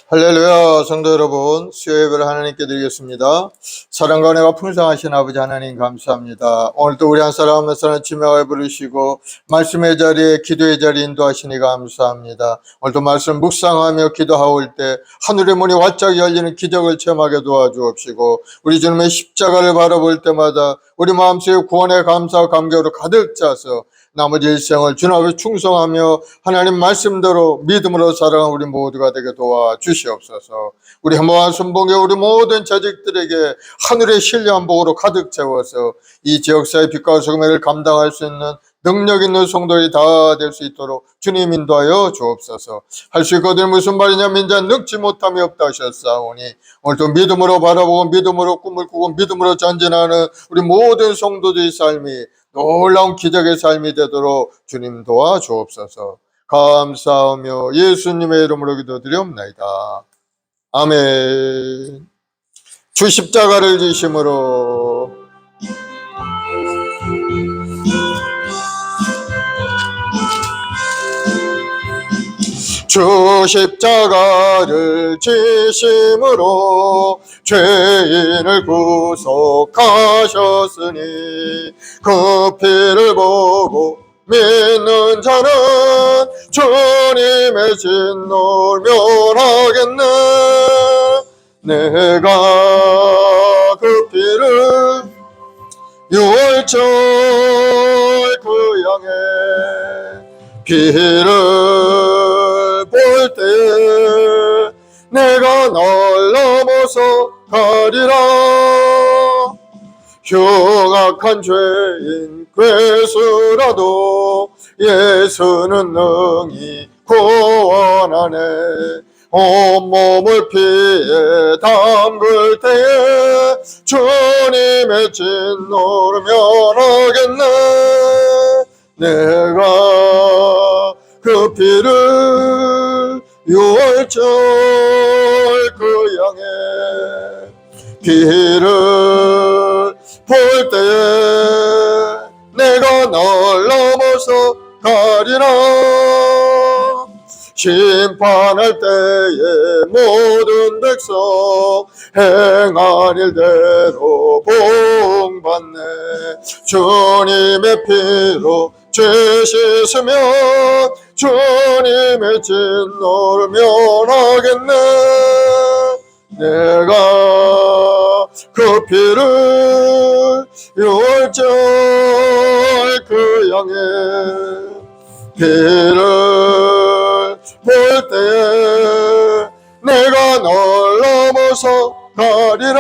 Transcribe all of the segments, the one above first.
할렐루야. 성도 여러분, 수요 예배를 하나님께 드리겠습니다. 사랑과 은혜가 풍성하신 아버지 하나님 감사합니다. 오늘도 우리 한 사람 한 사람 지명을 부르시고 말씀의 자리에 기도의 자리에 인도하시니 감사합니다. 오늘도 말씀 묵상하며 기도하올 때 하늘의 문이 활짝 열리는 기적을 체험하게 도와주옵시고, 우리 주님의 십자가를 바라볼 때마다 우리 마음속에 구원의 감사와 감격으로 가득 차서 나머지 일생을 주님 앞에 충성하며 하나님 말씀대로 믿음으로 살아가는 우리 모두가 되게 도와주시옵소서. 우리 한번 순봉의 우리 모든 자식들에게 하늘의 신령한 복으로 가득 채워서 이 지역사회 빛과 소금을 감당할 수 있는 능력 있는 성도들이 다 될 수 있도록 주님 인도하여 주옵소서. 할 수 있거든 무슨 말이냐, 민자 늙지 못함이 없다 하셨사오니 오늘도 믿음으로 바라보고 믿음으로 꿈을 꾸고 믿음으로 전진하는 우리 모든 성도들의 삶이 놀라운 기적의 삶이 되도록 주님 도와주옵소서. 감사하며 예수님의 이름으로 기도드리옵나이다. 아멘. 주 십자가를 지심으로 주 십자가를 지심으로 죄인을 구속하셨으니 그 피를 보고 믿는 자는 주님의 진노를 면하겠네. 내가 그 피를 유월절 그 양의 피를 볼 때에 내가 널 넘어서 가리라. 흉악한 죄인 괴수라도 예수는 능히 구원하네. 온몸을 피에 담글 때에 주님의 진노를 면하겠네. 내가 그 피를 유월절 그 양의 피를 볼 때에 내가 널 넘어서 가리라. 심판할 때에 모든 백성 행한 일대로 복받네. 주님의 피로 죄 씻으면 주님의 진노를 면하겠네. 내가 그 피를 유월절 그 양의 피를 볼 때에 내가 널 넘어서 가리라.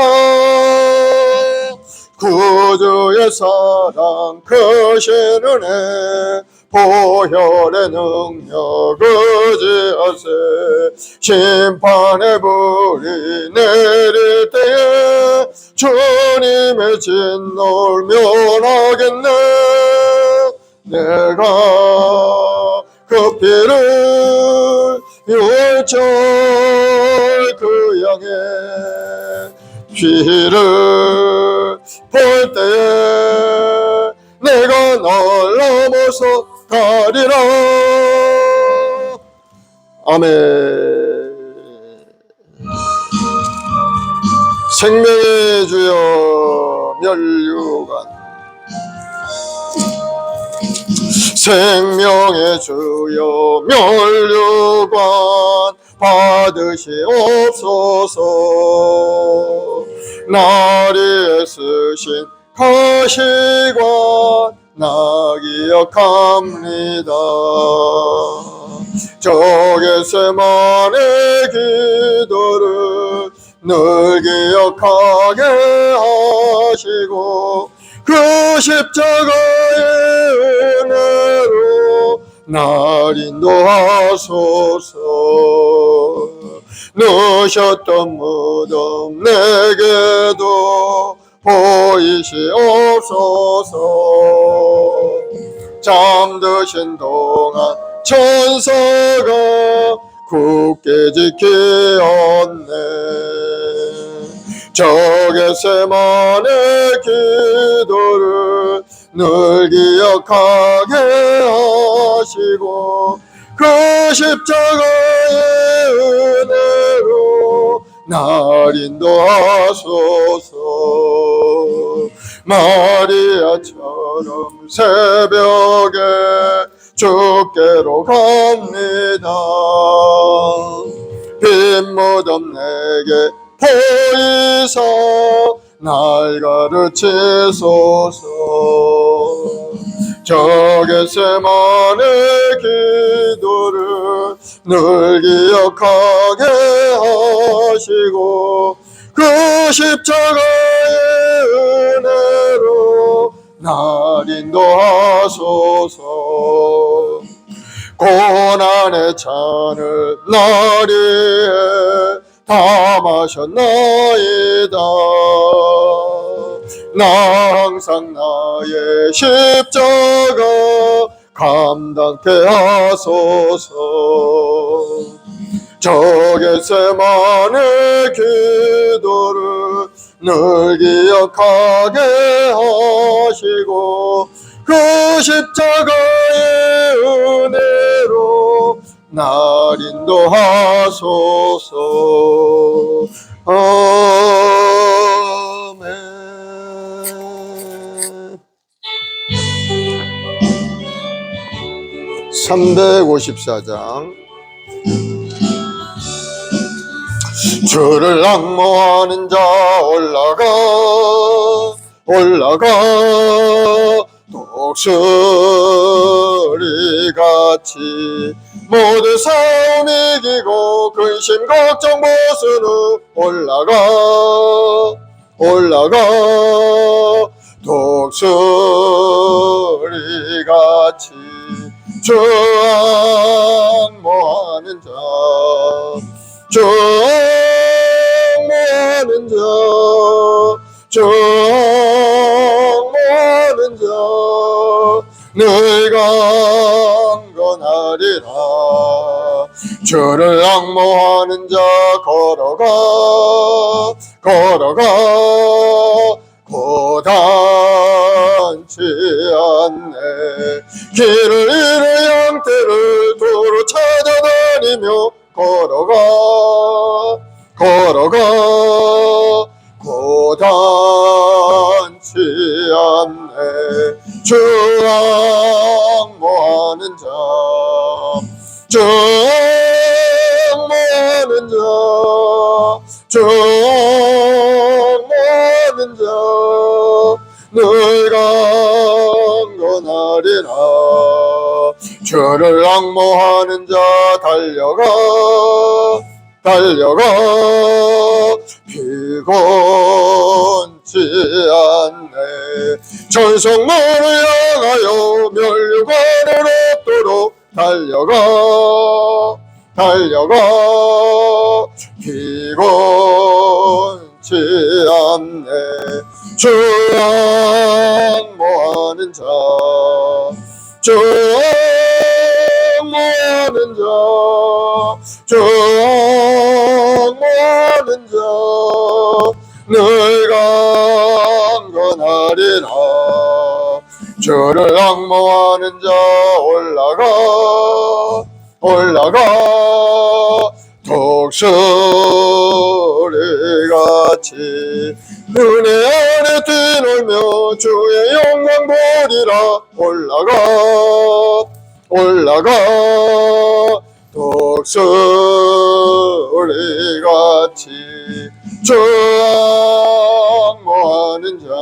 구주의 사랑 크신 은혜 보혈의 능력 의지하세. 심판의 불이 내릴 때에 주님의 진노를 면하겠네. 내가 그 피를 유월절 그 양의 피를 볼 때에 내가 널 넘어서 가리라. 아멘. 생명의 주여 면류관, 생명의 주여 면류관 받으시옵소서. 나리에 쓰신 가시관 나 기억합니다. 저 겟세마네 기도를 늘 기억하게 하시고 그 십자가의 은혜로 날 인도하소서. 넣으셨던 무덤 내게도 보이시옵소서. 잠드신 동안 천사가 굳게 지키었네. 저 겟세마네 기도를 늘 기억하게 하시고 그 십자가의 은혜로 날 인도하소서. 마리아처럼 새벽에 주께로 갑니다. 빈 무덤 내게 보이사 날 가르치소서. 저 겟세마네 기도를 늘 기억하게 하시고 그 십자가의 은혜로 날 인도하소서. 고난의 잔을 날 위해 다 마셨나이다. 나 항상 나의 십자가 감당케 하소서. 저 겟세마네 기도를 늘 기억하게 하시고 그 십자가의 은혜로 날 인도하소서. 아멘. 354장. 주를 앙모하는 자 올라가 독수리같이 모든 싸움 이기고 근심 걱정 벗은 후 올라가 독수리같이 주 앙모하는 자 늘 강건하리라. 주를 앙모하는 자 걸어가 고단치 않네. 길을 잃어 양떼를 도로 찾아다니며 걸어가 고단치 않네. 주 앙모하는 자 늘 강건하리라. 주를 앙모하는 자 달려가 피곤치 않네. 전성문을 향하여 멸류관을 얻도록 달려가 피곤치 않네. 주 앙모하는 자 늘 강건하리라. 주를 앙모하는 자 올라가 독수리같이 은혜 안에 뛰놀며 주의 영광 보리라. 올라가 독수리같이 주 앙모하는 자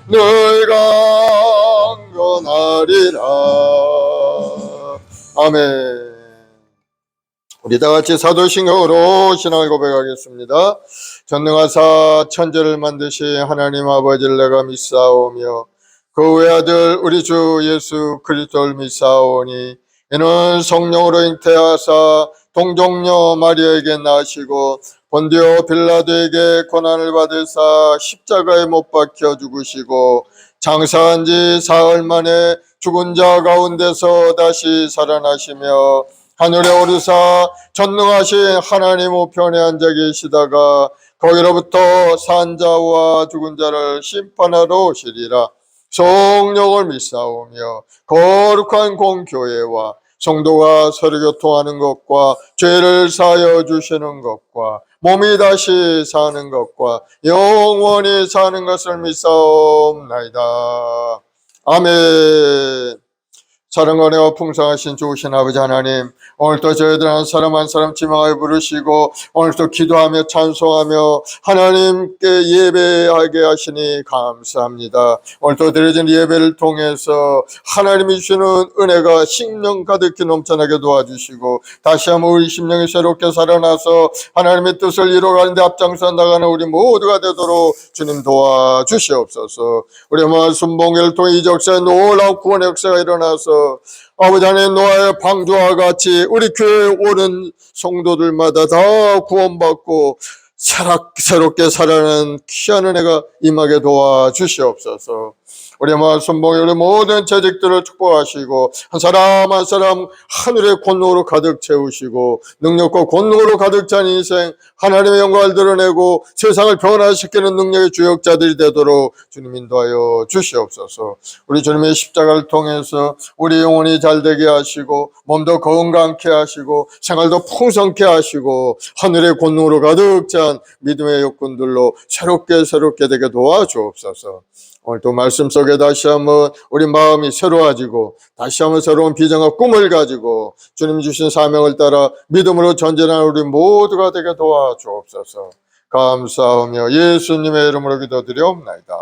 늘 강건하리라. 아멘. 우리 다같이 사도신경으로 신앙을 고백하겠습니다. 전능하사 천지를 만드신 하나님 아버지를 내가 믿사오며 그 외아들 우리 주 예수 그리스도를 믿사오니 이는 성령으로 잉태하사 동정녀 마리아에게 나시고 본디오 빌라도에게 고난을 받으사 십자가에 못 박혀 죽으시고 장사한 지 사흘 만에 죽은 자 가운데서 다시 살아나시며 하늘에 오르사 전능하신 하나님 우편에 앉아 계시다가 거기로부터 산 자와 죽은 자를 심판하러 오시리라. 성령을 믿사오며 거룩한 공교회와 성도가 서로 교통하는 것과 죄를 사하여 주시는 것과 몸이 다시 사는 것과 영원히 사는 것을 믿사옵나이다. 아멘. 사랑과 은혜가 풍성하신 좋으신 아버지 하나님, 오늘도 저희들 한 사람 한 사람 지명하여 부르시고 오늘도 기도하며 찬송하며 하나님께 예배하게 하시니 감사합니다. 오늘도 드려진 예배를 통해서 하나님이 주시는 은혜가 심령 가득히 넘쳐나게 도와주시고 다시 한번 우리 심령이 새롭게 살아나서 하나님의 뜻을 이루어가는 데 앞장서 나가는 우리 모두가 되도록 주님 도와주시옵소서. 우리 말씀 봉회를 통해 이 역사에 놀라운 구원의 역사가 일어나서 아버지 하나님 노아의 방주와 같이 우리 교회에 오는 성도들마다 다 구원받고 새롭게 살아가는 귀한 은혜가 임하게 도와주시옵소서. 우리 말씀 봉회 우리 모든 재직들을 축복하시고 한 사람 한 사람 하늘의 권능으로 가득 채우시고 능력과 권능으로 가득 찬 인생 하나님의 영광을 드러내고 세상을 변화시키는 능력의 주역자들이 되도록 주님 인도하여 주시옵소서. 우리 주님의 십자가를 통해서 우리 영혼이 잘되게 하시고 몸도 건강케 하시고 생활도 풍성케 하시고 하늘의 권능으로 가득 찬 믿음의 여건들로 새롭게 되게 도와주옵소서. 오늘 또 말씀 속에 다시 한번 우리 마음이 새로워지고 다시 한번 새로운 비전과 꿈을 가지고 주님 주신 사명을 따라 믿음으로 전진하는 우리 모두가 되게 도와주옵소서. 감사하며 예수님의 이름으로 기도드리옵나이다.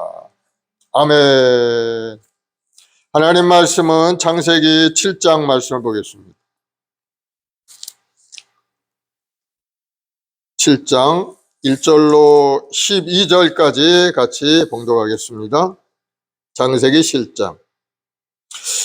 아멘. 하나님 말씀은 창세기 7장 말씀을 보겠습니다. 7장 1절로 12절까지 같이 봉독하겠습니다. 창세기 7장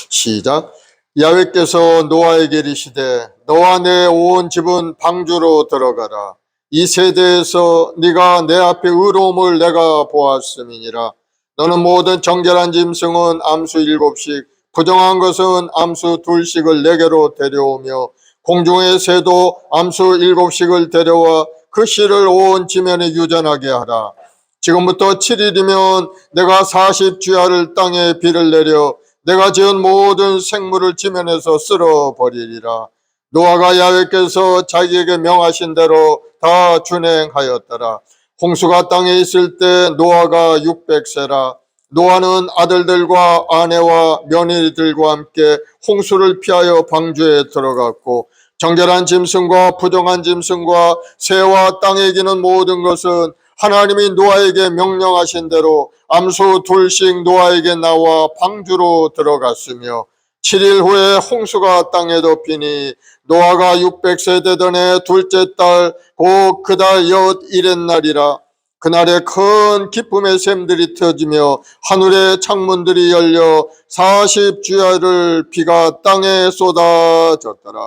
시작. 야훼께서 노아에게 이르시되 너와 내 온 집은 방주로 들어가라. 이 세대에서 네가 내 앞에 의로움을 내가 보았음이니라. 너는 모든 정결한 짐승은 암수 7씩 부정한 것은 암수 2씩을 내게로 데려오며 공중의 새도 암수 7씩을 데려와 그 씨를 온 지면에 유전하게 하라. 지금부터 7일이면 내가 40주야를 땅에 비를 내려 내가 지은 모든 생물을 지면에서 쓸어버리리라. 노아가 야훼께서 자기에게 명하신 대로 다 준행하였더라. 홍수가 땅에 있을 때 노아가 600세라. 노아는 아들들과 아내와 며느리들과 함께 홍수를 피하여 방주에 들어갔고 정결한 짐승과 부정한 짐승과 새와 땅에 기는 모든 것은 하나님이 노아에게 명령하신 대로 암수 2씩 노아에게 나와 방주로 들어갔으며 7일 후에 홍수가 땅에 덮이니 노아가 600세 되던 해 둘째 달 곧 그 달 엿일의 날이라. 그날에 큰 기쁨의 샘들이 터지며 하늘의 창문들이 열려 40주야를 비가 땅에 쏟아졌더라.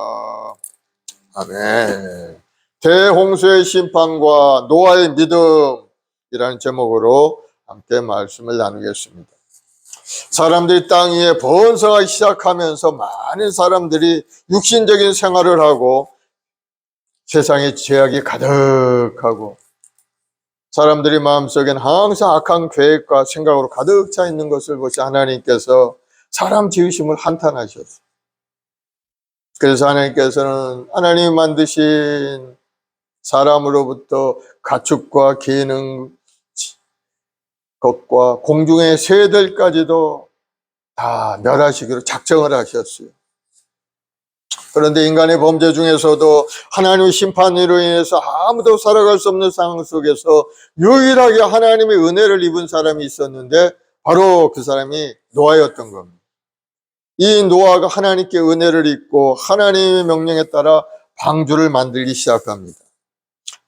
아멘. 대홍수의 심판과 노아의 믿음이라는 제목으로 함께 말씀을 나누겠습니다. 사람들이 땅 위에 번성하기 시작하면서 많은 사람들이 육신적인 생활을 하고 세상에 죄악이 가득하고 사람들이 마음속엔 항상 악한 계획과 생각으로 가득 차 있는 것을 보시 하나님께서 사람 지으심을 한탄하셨어요. 그래서 하나님께서는 하나님이 만드신 사람으로부터 가축과 기는 것과 공중의 새들까지도 다 멸하시기로 작정을 하셨어요. 그런데 인간의 범죄 중에서도 하나님의 심판으로 인해서 아무도 살아갈 수 없는 상황 속에서 유일하게 하나님의 은혜를 입은 사람이 있었는데 바로 그 사람이 노아였던 겁니다. 이 노아가 하나님께 은혜를 입고 하나님의 명령에 따라 방주를 만들기 시작합니다.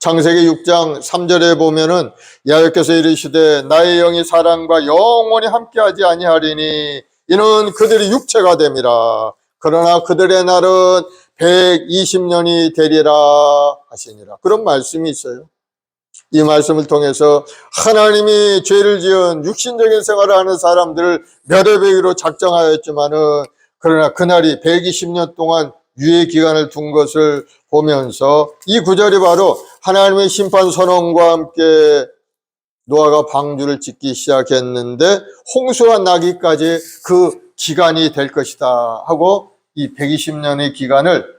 창세기 6장 3절에 보면은 야훼께서 이르시되 나의 영이 사람과 영원히 함께하지 아니하리니 이는 그들이 육체가 됨이라. 그러나 그들의 날은 120년이 되리라 하시니라. 그런 말씀이 있어요. 이 말씀을 통해서 하나님이 죄를 지은 육신적인 생활을 하는 사람들을 멸해배기로 작정하였지만은 그러나 그날이 120년 동안 유예 기간을 둔 것을 보면서 이 구절이 바로 하나님의 심판 선언과 함께 노아가 방주를 짓기 시작했는데 홍수가 나기까지 그 기간이 될 것이다 하고 이 120년의 기간을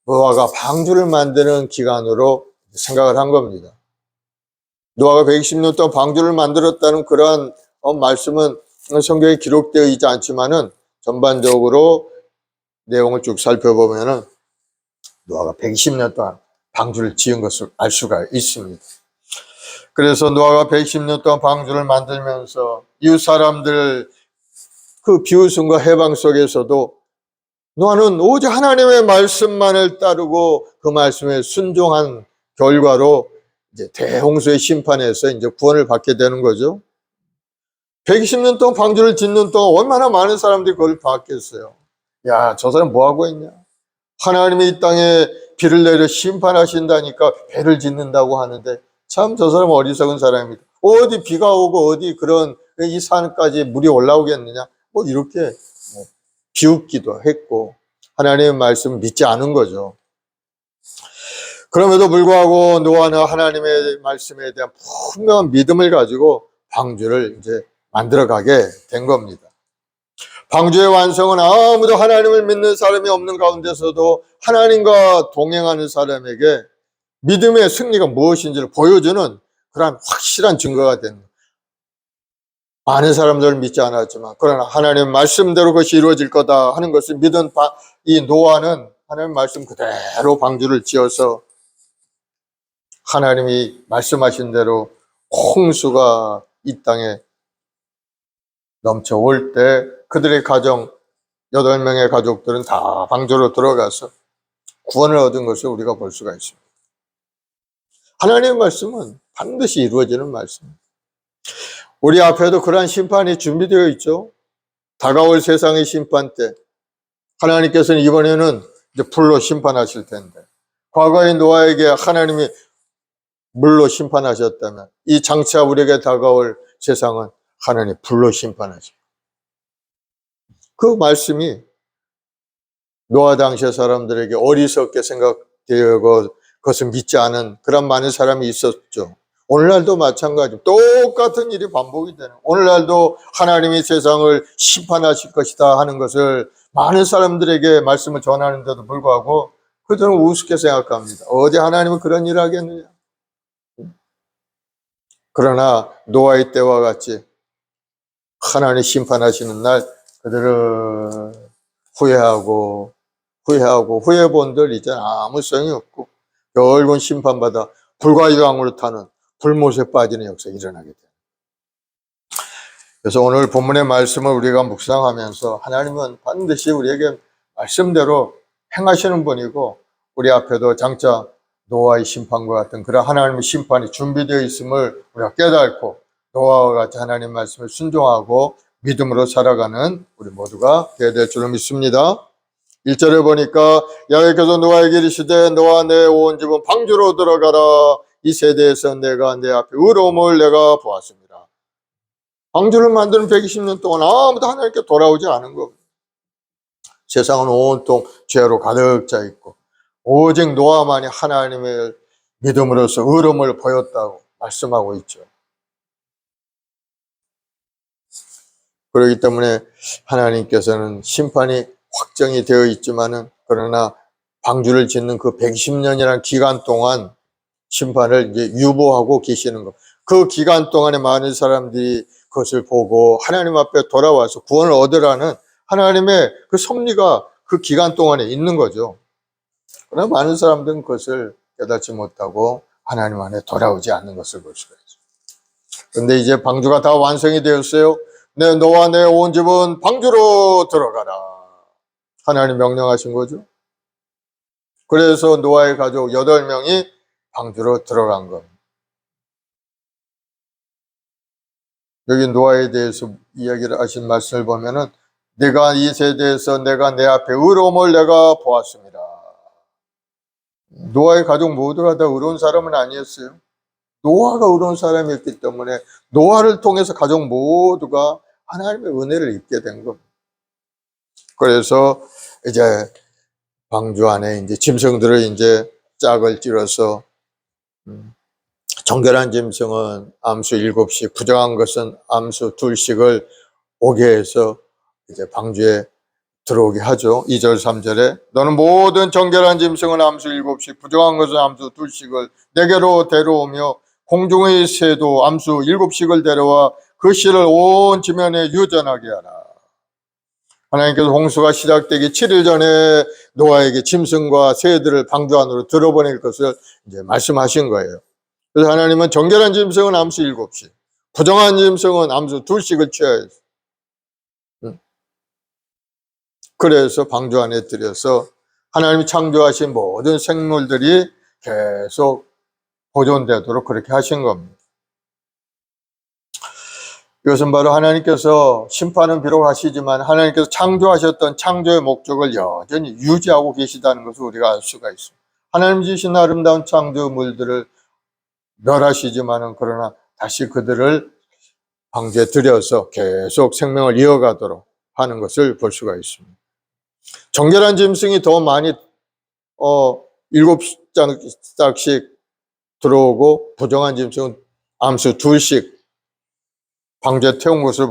노아가 방주를 만드는 기간으로 생각을 한 겁니다. 노아가 120년 동안 방주를 만들었다는 그러한 말씀은 성경에 기록되어 있지 않지만은 전반적으로 내용을 쭉 살펴보면은 노아가 120년 동안 방주를 지은 것을 알 수가 있습니다. 그래서 노아가 110년 동안 방주를 만들면서 이웃 사람들 그 비웃음과 해방 속에서도 노아는 오직 하나님의 말씀만을 따르고 그 말씀에 순종한 결과로 이제 대홍수의 심판에서 이제 구원을 받게 되는 거죠. 120년 동안 방주를 짓는 동안 얼마나 많은 사람들이 그걸 봤겠어요. 야, 저 사람 뭐 하고 있냐? 하나님이 이 땅에 비를 내려 심판하신다니까 배를 짓는다고 하는데 참 저 사람은 어리석은 사람입니다. 어디 비가 오고 어디 그런 이 산까지 물이 올라오겠느냐? 뭐 이렇게 비웃기도 했고 하나님의 말씀을 믿지 않은 거죠. 그럼에도 불구하고 노아는 하나님의 말씀에 대한 분명한 믿음을 가지고 방주를 이제 만들어가게 된 겁니다. 방주의 완성은 아무도 하나님을 믿는 사람이 없는 가운데서도 하나님과 동행하는 사람에게 믿음의 승리가 무엇인지를 보여주는 그러한 확실한 증거가 됩니다. 많은 사람들을 믿지 않았지만 그러나 하나님의 말씀대로 그것이 이루어질 거다 하는 것을 믿은 이 노아는 하나님의 말씀 그대로 방주를 지어서 하나님이 말씀하신 대로 홍수가 이 땅에 넘쳐올 때 그들의 가정 8명의 가족들은 다 방주로 들어가서 구원을 얻은 것을 우리가 볼 수가 있습니다. 하나님의 말씀은 반드시 이루어지는 말씀입니다. 우리 앞에도 그러한 심판이 준비되어 있죠. 다가올 세상의 심판 때 하나님께서는 이번에는 이제 불로 심판하실 텐데 과거의 노아에게 하나님이 물로 심판하셨다면 이 장차 우리에게 다가올 세상은 하나님 불로 심판하십니다. 그 말씀이 노아 당시의 사람들에게 어리석게 생각되고 그것을 믿지 않은 그런 많은 사람이 있었죠. 오늘날도 마찬가지 똑같은 일이 반복이 되는 오늘날도 하나님이 세상을 심판하실 것이다 하는 것을 많은 사람들에게 말씀을 전하는데도 불구하고 그들은 우습게 생각합니다. 어디 하나님은 그런 일을 하겠느냐. 그러나 노아의 때와 같이 하나님 심판하시는 날 그들은 후회하고 후회본들 이제 아무 소용이 없고 결국은 심판받아 불과 유황으로 타는 불못에 빠지는 역사가 일어나게 돼요. 그래서 오늘 본문의 말씀을 우리가 묵상하면서 하나님은 반드시 우리에게 말씀대로 행하시는 분이고 우리 앞에도 장차 노아의 심판과 같은 그런 하나님의 심판이 준비되어 있음을 우리가 깨닫고 노아와 같이 하나님 말씀을 순종하고 믿음으로 살아가는 우리 모두가 되어야 될 줄을 믿습니다. 1절에 보니까 여호와께서 노아에게 이르시되 너와 내 온 집은 방주로 들어가라. 이 세대에서 내가 내 앞에 의로움을 내가 보았습니다. 방주를 만드는 120년 동안 아무도 하나님께 돌아오지 않은 겁니다. 세상은 온통 죄로 가득 차 있고 오직 노아만이 하나님을 믿음으로써 의로움을 보였다고 말씀하고 있죠. 그렇기 때문에 하나님께서는 심판이 확정이 되어 있지만은 그러나 방주를 짓는 그 110년이라는 기간 동안 심판을 이제 유보하고 계시는 것. 그 기간 동안에 많은 사람들이 그것을 보고 하나님 앞에 돌아와서 구원을 얻으라는 하나님의 그 섭리가 그 기간 동안에 있는 거죠. 그러나 많은 사람들은 그것을 깨닫지 못하고 하나님 안에 돌아오지 않는 것을 볼 수가 있어요. 그런데 이제 방주가 다 완성이 되었어요. 너와 내 온 집은 방주로 들어가라. 하나님 명령하신 거죠. 그래서 노아의 가족 8명이 방주로 들어간 겁니다. 여기 노아에 대해서 이야기를 하신 말씀을 보면은 내가 이 세대에서 내가 내 앞에 의로움을 내가 보았습니다. 노아의 가족 모두가 다 의로운 사람은 아니었어요. 노아가 의로운 사람이었기 때문에 노아를 통해서 가족 모두가 하나님의 은혜를 입게 된 겁니다. 그래서 이제 방주 안에 이제 짐승들을 이제 짝을 찌러서 정결한 짐승은 암수 7씩, 부정한 것은 암수 2씩을 오게 해서 이제 방주에 들어오게 하죠. 2절 3절에 너는 모든 정결한 짐승은 암수 7씩, 부정한 것은 암수 2씩을 내게로 데려오며 공중의 새도 암수 7씩을 데려와 그 씨를 온 지면에 유전하게 하라. 하나님께서 홍수가 시작되기 7일 전에 노아에게 짐승과 새들을 방주 안으로 들어보낼 것을 이제 말씀하신 거예요. 그래서 하나님은 정결한 짐승은 암수 7씩, 부정한 짐승은 암수 2씩을 취하여 했어요. 그래서 방주 안에 들여서 하나님이 창조하신 모든 생물들이 계속 보존되도록 그렇게 하신 겁니다. 이것은 바로 하나님께서 심판은 비록 하시지만 하나님께서 창조하셨던 창조의 목적을 여전히 유지하고 계시다는 것을 우리가 알 수가 있습니다. 하나님 지으신 아름다운 창조물들을 멸하시지만은 그러나 다시 그들을 방주에 들여서 계속 생명을 이어가도록 하는 것을 볼 수가 있습니다. 정결한 짐승이 더 많이 7짝씩 들어오고 부정한 짐승은 암수 2씩 방주에 태운 것을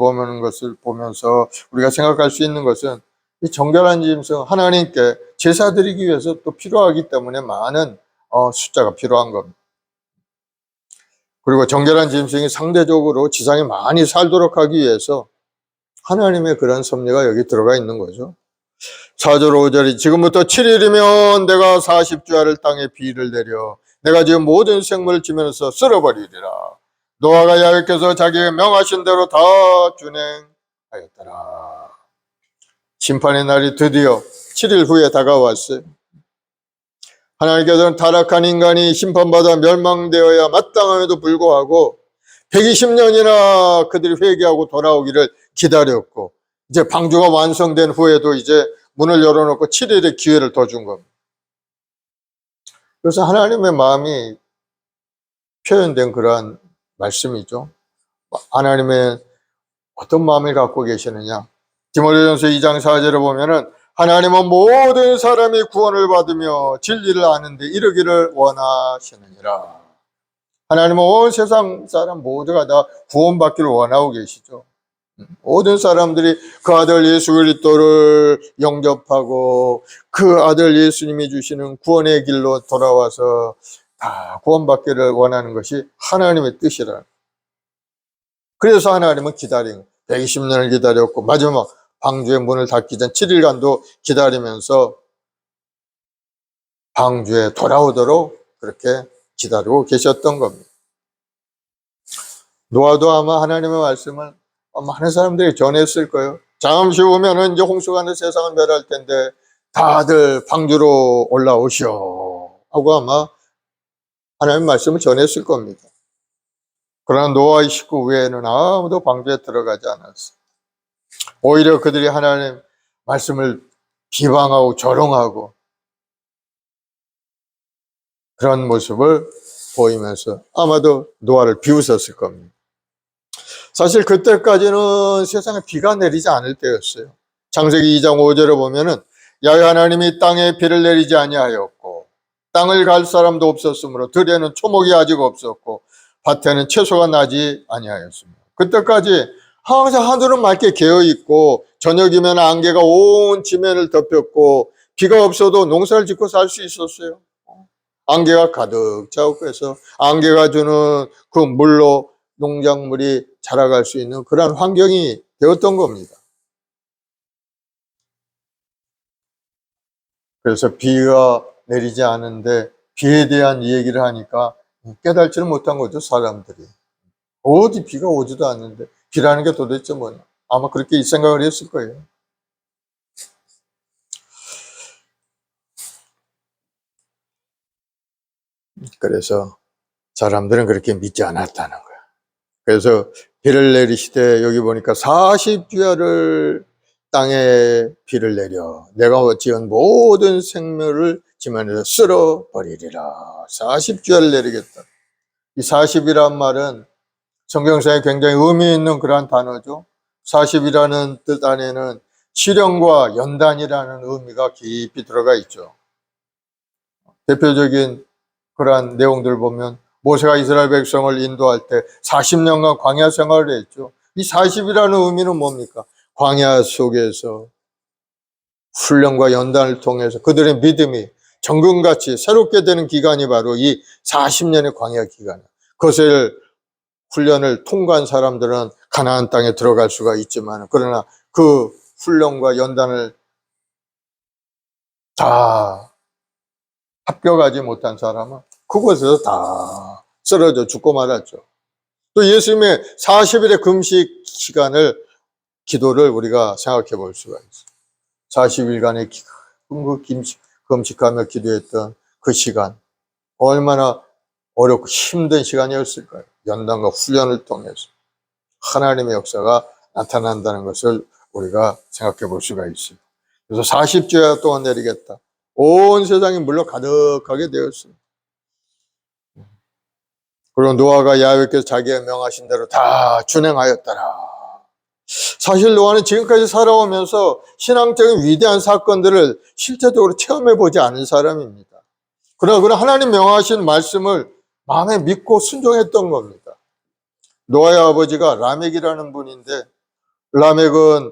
보면서 우리가 생각할 수 있는 것은 이 정결한 짐승 하나님께 제사 드리기 위해서 또 필요하기 때문에 많은 숫자가 필요한 겁니다. 그리고 정결한 짐승이 상대적으로 지상에 많이 살도록 하기 위해서 하나님의 그런 섭리가 여기 들어가 있는 거죠. 4절 5절이 지금부터 7일이면 내가 40주야를 땅에 비를 내려 내가 지금 모든 생물을 지면서 쓸어버리리라. 노아가 야훼께서 자기의 명하신 대로 다 준행하였더라. 심판의 날이 드디어 7일 후에 다가왔어요. 하나님께서는 타락한 인간이 심판받아 멸망되어야 마땅함에도 불구하고 120년이나 그들이 회개하고 돌아오기를 기다렸고 이제 방주가 완성된 후에도 이제 문을 열어놓고 7일의 기회를 더 준 겁니다. 그래서 하나님의 마음이 표현된 그러한 말씀이죠. 하나님의 어떤 마음을 갖고 계시느냐. 디모데전서 2장 4절에 보면은 하나님은 모든 사람이 구원을 받으며 진리를 아는데 이르기를 원하시느니라. 하나님은 온 세상 사람 모두가 다 구원받기를 원하고 계시죠. 모든 사람들이 그 아들 예수 그리스도를 영접하고 그 아들 예수님이 주시는 구원의 길로 돌아와서 다 구원받기를 원하는 것이 하나님의 뜻이라. 그래서 하나님은 120년을 기다렸고 마지막 방주의 문을 닫기 전 7일간도 기다리면서 방주에 돌아오도록 그렇게 기다리고 계셨던 겁니다. 노아도 아마 하나님의 말씀을 많은 사람들이 전했을 거예요. 잠시 후면은 이제 홍수가 내 세상을 멸할 텐데 다들 방주로 올라오시오 하고 아마 하나님의 말씀을 전했을 겁니다. 그러나 노아의 식구 외에는 아무도 방주에 들어가지 않았어요. 오히려 그들이 하나님 말씀을 비방하고 조롱하고 그런 모습을 보이면서 아마도 노아를 비웃었을 겁니다. 사실 그때까지는 세상에 비가 내리지 않을 때였어요. 창세기 2장 5절에 보면은 야훼 하나님이 땅에 비를 내리지 아니하였고 땅을 갈 사람도 없었으므로 들에는 초목이 아직 없었고 밭에는 채소가 나지 아니하였습니다. 그때까지 항상 하늘은 맑게 개어 있고 저녁이면 안개가 온 지면을 덮였고 비가 없어도 농사를 짓고 살 수 있었어요. 안개가 가득 차고 해서 안개가 주는 그 물로 농작물이 자라갈 수 있는 그런 환경이 되었던 겁니다. 그래서 비가 내리지 않은데 비에 대한 얘기를 하니까 깨달지를 못한 거죠, 사람들이. 어디 비가 오지도 않는데 비라는 게 도대체 뭐냐. 아마 그렇게 생각을 했을 거예요. 그래서 사람들은 그렇게 믿지 않았다는 거야. 그래서 비를 내리시되 여기 보니까 40주야를 땅에 비를 내려 내가 지은 모든 생물을 지면에서 쓸어버리리라. 40주야를 내리겠다. 이 40이란 말은 성경상에 굉장히 의미 있는 그러한 단어죠. 40이라는 뜻 안에는 실현과 연단이라는 의미가 깊이 들어가 있죠. 대표적인 그러한 내용들 보면 모세가 이스라엘 백성을 인도할 때 40년간 광야 생활을 했죠. 이 40이라는 의미는 뭡니까? 광야 속에서 훈련과 연단을 통해서 그들의 믿음이 정금같이 새롭게 되는 기간이 바로 이 40년의 광야 기간이에요. 그것을 훈련을 통과한 사람들은 가나안 땅에 들어갈 수가 있지만, 그러나 그 훈련과 연단을 다 합격하지 못한 사람은 그곳에서 다 쓰러져 죽고 말았죠. 또 예수님의 40일의 금식 시간을, 기도를 우리가 생각해 볼 수가 있어요. 40일간의 금식하며 기도했던 그 시간, 얼마나 어렵고 힘든 시간이었을까요? 연단과 훈련을 통해서 하나님의 역사가 나타난다는 것을 우리가 생각해 볼 수가 있어요. 그래서 40주야 동안 내리겠다. 온 세상이 물로 가득하게 되었습니다. 그리고 노아가 야훼께서 자기가 명하신 대로 다 준행하였더라. 사실 노아는 지금까지 살아오면서 신앙적인 위대한 사건들을 실제적으로 체험해 보지 않은 사람입니다. 그러나 하나님 명하신 말씀을 마음에 믿고 순종했던 겁니다. 노아의 아버지가 라멕이라는 분인데, 라멕은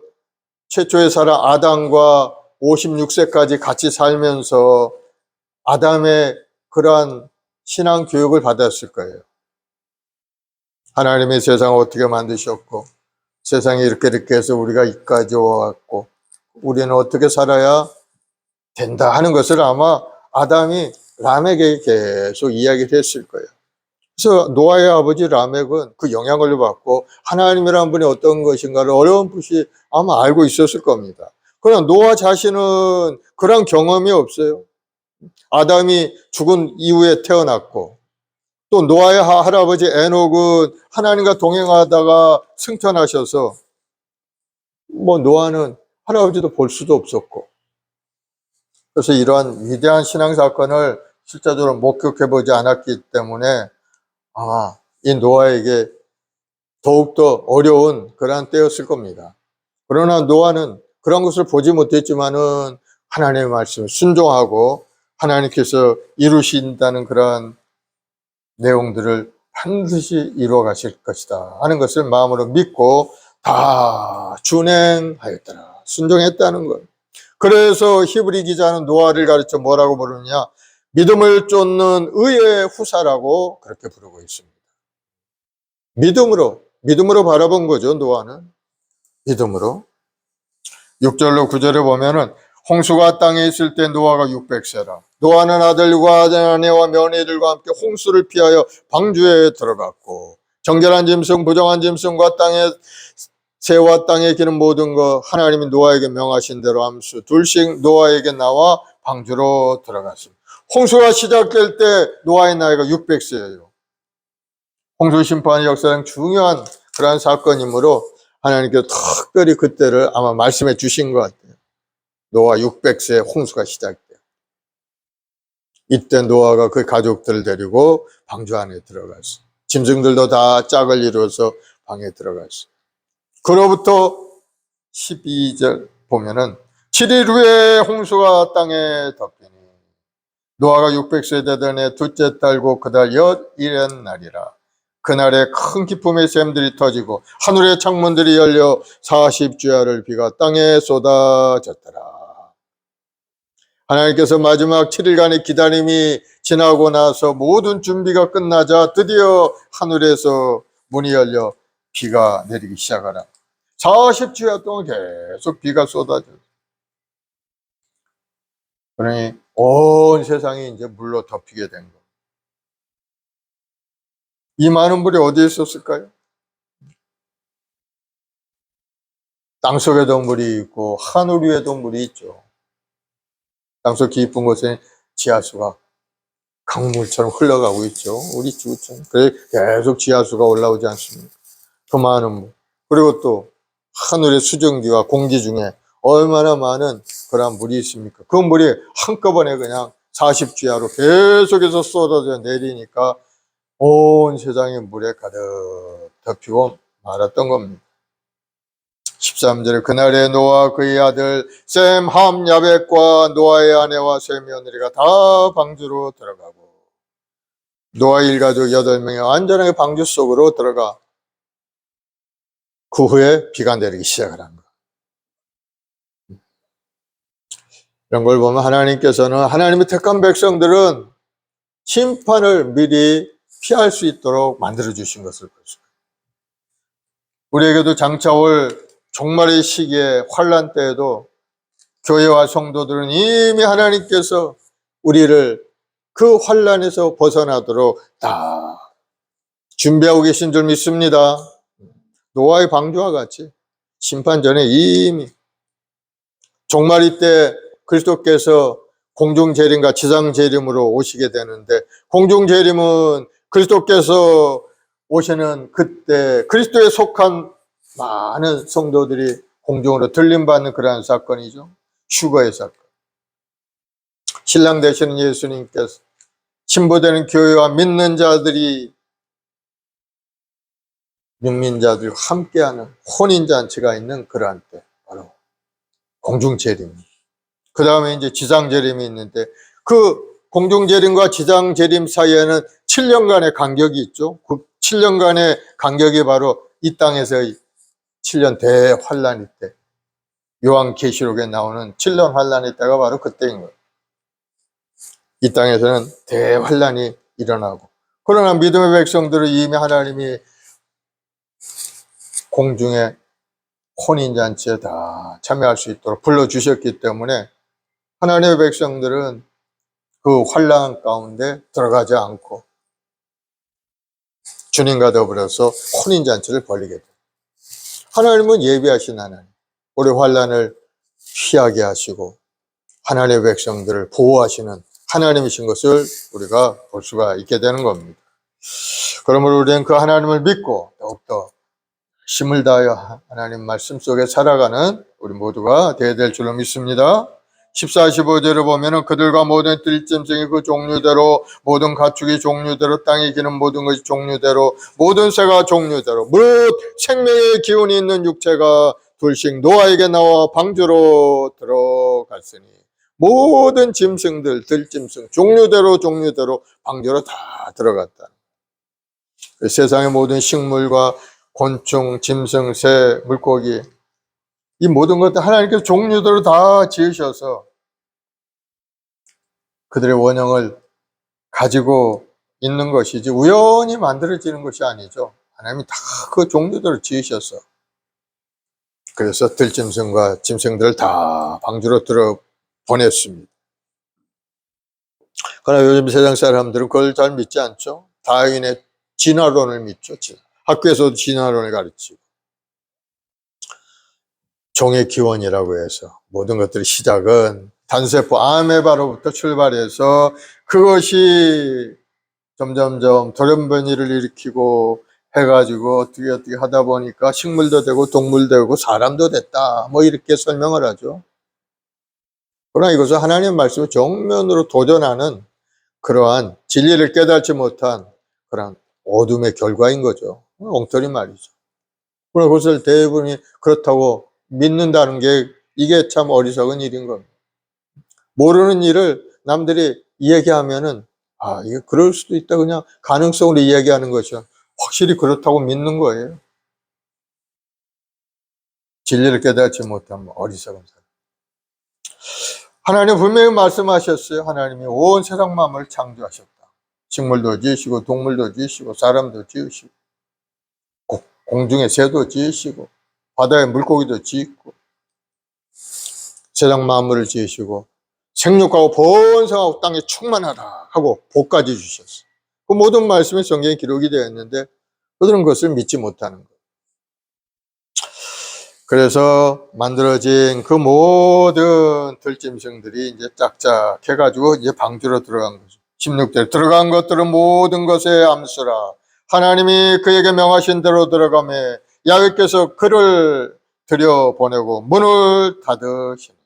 최초의 사람 아담과 56세까지 같이 살면서 아담의 그러한 신앙 교육을 받았을 거예요. 하나님의 세상을 어떻게 만드셨고, 세상이 이렇게 해서 우리가 이까지 와왔고, 우리는 어떻게 살아야 된다 하는 것을 아마 아담이 라멕에게 계속 이야기를 했을 거예요. 그래서 노아의 아버지 라멕은 그 영향을 받고 하나님이라는 분이 어떤 것인가를 어렴풋이 아마 알고 있었을 겁니다. 그러나 노아 자신은 그런 경험이 없어요. 아담이 죽은 이후에 태어났고, 또 노아의 할아버지 에녹은 하나님과 동행하다가 승천하셔서 노아는 할아버지도 볼 수도 없었고, 그래서 이러한 위대한 신앙 사건을 실제적으로 목격해 보지 않았기 때문에 이 노아에게 더욱더 어려운 그러한 때였을 겁니다. 그러나 노아는 그런 것을 보지 못했지만은 하나님의 말씀을 순종하고 하나님께서 이루신다는 그러한 내용들을 반드시 이루어 가실 것이다 하는 것을 마음으로 믿고 다 준행하였더라. 순종했다는 것. 그래서 히브리 기자는 노아를 가르쳐 뭐라고 부르느냐? 믿음을 쫓는 의의 후사라고 그렇게 부르고 있습니다. 믿음으로 바라본 거죠, 노아는. 믿음으로. 6절로 9절에 보면은 홍수가 땅에 있을 때 노아가 600세라. 노아는 아들과 아내와 며느리들과 함께 홍수를 피하여 방주에 들어갔고, 정결한 짐승, 부정한 짐승과 땅의 새와 땅에 기는 모든 것 하나님이 노아에게 명하신 대로 함수 둘씩 노아에게 나와 방주로 들어갔습니다. 홍수가 시작될 때 노아의 나이가 600세예요. 홍수 심판의 역사상 중요한 그러한 사건이므로 하나님께서 특별히 그때를 아마 말씀해 주신 것 같아요. 노아 600세에 홍수가 시작돼요. 이때 노아가 그 가족들을 데리고 방주 안에 들어갔어요. 짐승들도 다 짝을 이루어서 방에 들어갔어요. 그로부터 12절 보면은 7일 후에 홍수가 땅에 덮이니 노아가 600세 되던 해 둘째 달고 그달 엿일의 날이라. 그날에 큰 기쁨의 샘들이 터지고 하늘의 창문들이 열려 40주야를 비가 땅에 쏟아졌더라. 하나님께서 마지막 7일간의 기다림이 지나고 나서 모든 준비가 끝나자 드디어 하늘에서 문이 열려 비가 내리기 시작하라. 40주야 동안 계속 비가 쏟아져요. 그러니 온 세상이 이제 물로 덮이게 된 거예요. 이 많은 물이 어디에 있었을까요? 땅속에도 물이 있고 하늘 위에도 물이 있죠. 땅속 깊은 곳에 지하수가 강물처럼 흘러가고 있죠. 우리 지구처럼. 그래서 계속 지하수가 올라오지 않습니까? 그 많은 물. 그리고 또 하늘의 수증기와 공기 중에 얼마나 많은 그런 물이 있습니까? 그 물이 한꺼번에 그냥 40주야로 계속해서 쏟아져 내리니까 온 세상이 물에 가득 덮이고 말았던 겁니다. 13절에 그날에 노아 그의 아들 셈, 함, 야벳과 노아의 아내와 세 며느리가 다 방주로 들어가고 노아 일가족 8명이 안전하게 방주 속으로 들어가 그 후에 비가 내리기 시작을 한 거예요. 이런 걸 보면 하나님께서는 하나님의 택한 백성들은 심판을 미리 피할 수 있도록 만들어 주신 것을 볼 수 있어요. 우리에게도 장차 올 종말의 시기에 환난 때에도 교회와 성도들은 이미 하나님께서 우리를 그 환난에서 벗어나도록 다 준비하고 계신 줄 믿습니다. 노아의 방주와 같이 심판 전에 이미 종말이 때 그리스도께서 공중재림과 지상재림으로 오시게 되는데, 공중재림은 그리스도께서 오시는 그때 그리스도에 속한 많은 성도들이 공중으로 들림받는 그러한 사건이죠. 휴거의 사건. 신랑 되시는 예수님께서 신부되는 교회와 믿는 자들이, 육민자들과 함께하는 혼인잔치가 있는 그러한 때, 바로 공중재림. 그 다음에 이제 지상재림이 있는데, 그 공중재림과 지상재림 사이에는 7년간의 간격이 있죠. 그 7년간의 간격이 바로 이 땅에서의 7년 대환란일 때, 요한계시록에 나오는 7년 환란의 때가 바로 그때인 거예요. 이 땅에서는 대환란이 일어나고, 그러나 믿음의 백성들은 이미 하나님이 공중의 혼인잔치에 다 참여할 수 있도록 불러주셨기 때문에 하나님의 백성들은 그 환란 가운데 들어가지 않고 주님과 더불어서 혼인잔치를 벌이게 돼요. 하나님은 예비하신 하나님, 우리 환란을 피하게 하시고 하나님의 백성들을 보호하시는 하나님이신 것을 우리가 볼 수가 있게 되는 겁니다. 그러므로 우리는 그 하나님을 믿고 더욱더 힘을 다하여 하나님 말씀 속에 살아가는 우리 모두가 되어야 될 줄로 믿습니다. 14, 15절을 보면은 그들과 모든 들짐승이 그 종류대로, 모든 가축이 종류대로, 땅에 기는 모든 것이 종류대로, 모든 새가 종류대로, 무릇 생명의 기운이 있는 육체가 둘씩 노아에게 나와 방주로 들어갔으니, 모든 짐승들, 들짐승 종류대로 방주로 다 들어갔다. 세상의 모든 식물과 곤충, 짐승, 새, 물고기, 이 모든 것들 하나님께서 종류대로 다 지으셔서 그들의 원형을 가지고 있는 것이지 우연히 만들어지는 것이 아니죠. 하나님이 다 그 종류대로 지으셔서, 그래서 들짐승과 짐승들을 다 방주로 들어 보냈습니다. 그러나 요즘 세상 사람들은 그걸 잘 믿지 않죠. 다윈의 진화론을 믿죠. 학교에서도 진화론을 가르치고, 종의 기원이라고 해서 모든 것들의 시작은 단세포 아메바로부터 출발해서 그것이 점점점 돌연변이를 일으키고 해가지고 어떻게 하다 보니까 식물도 되고 동물도 되고 사람도 됐다, 뭐 이렇게 설명을 하죠. 그러나 이것은 하나님의 말씀을 정면으로 도전하는 그러한 진리를 깨닫지 못한 그런 어둠의 결과인 거죠. 엉터리 말이죠. 그러나 그것을 대부분이 그렇다고 믿는다는 게 이게 참 어리석은 일인 겁니다. 모르는 일을 남들이 이야기하면은 이게 그럴 수도 있다, 그냥 가능성으로 이야기하는 것이죠. 확실히 그렇다고 믿는 거예요. 진리를 깨닫지 못하면 어리석은 사람. 하나님 분명히 말씀하셨어요. 하나님이 온 세상 만물을 창조하셨다. 식물도 지으시고 동물도 지으시고 사람도 지으시고 공중의 새도 지으시고 바다의 물고기도 지으시고 세상 만물을 지으시고 생육하고 번성하고 땅에 충만하라 하고 복까지 주셨어요. 그 모든 말씀이 성경에 기록이 되어 있는데 그들은 그것을 믿지 못하는 거예요. 그래서 만들어진 그 모든 들짐승들이 이제 짝짝 해가지고 이제 방주로 들어간 거죠. 16절 들어간 것들은 모든 것의 암수라. 하나님이 그에게 명하신 대로 들어가매 야훼께서 그를 들여보내고 문을 닫으시니라.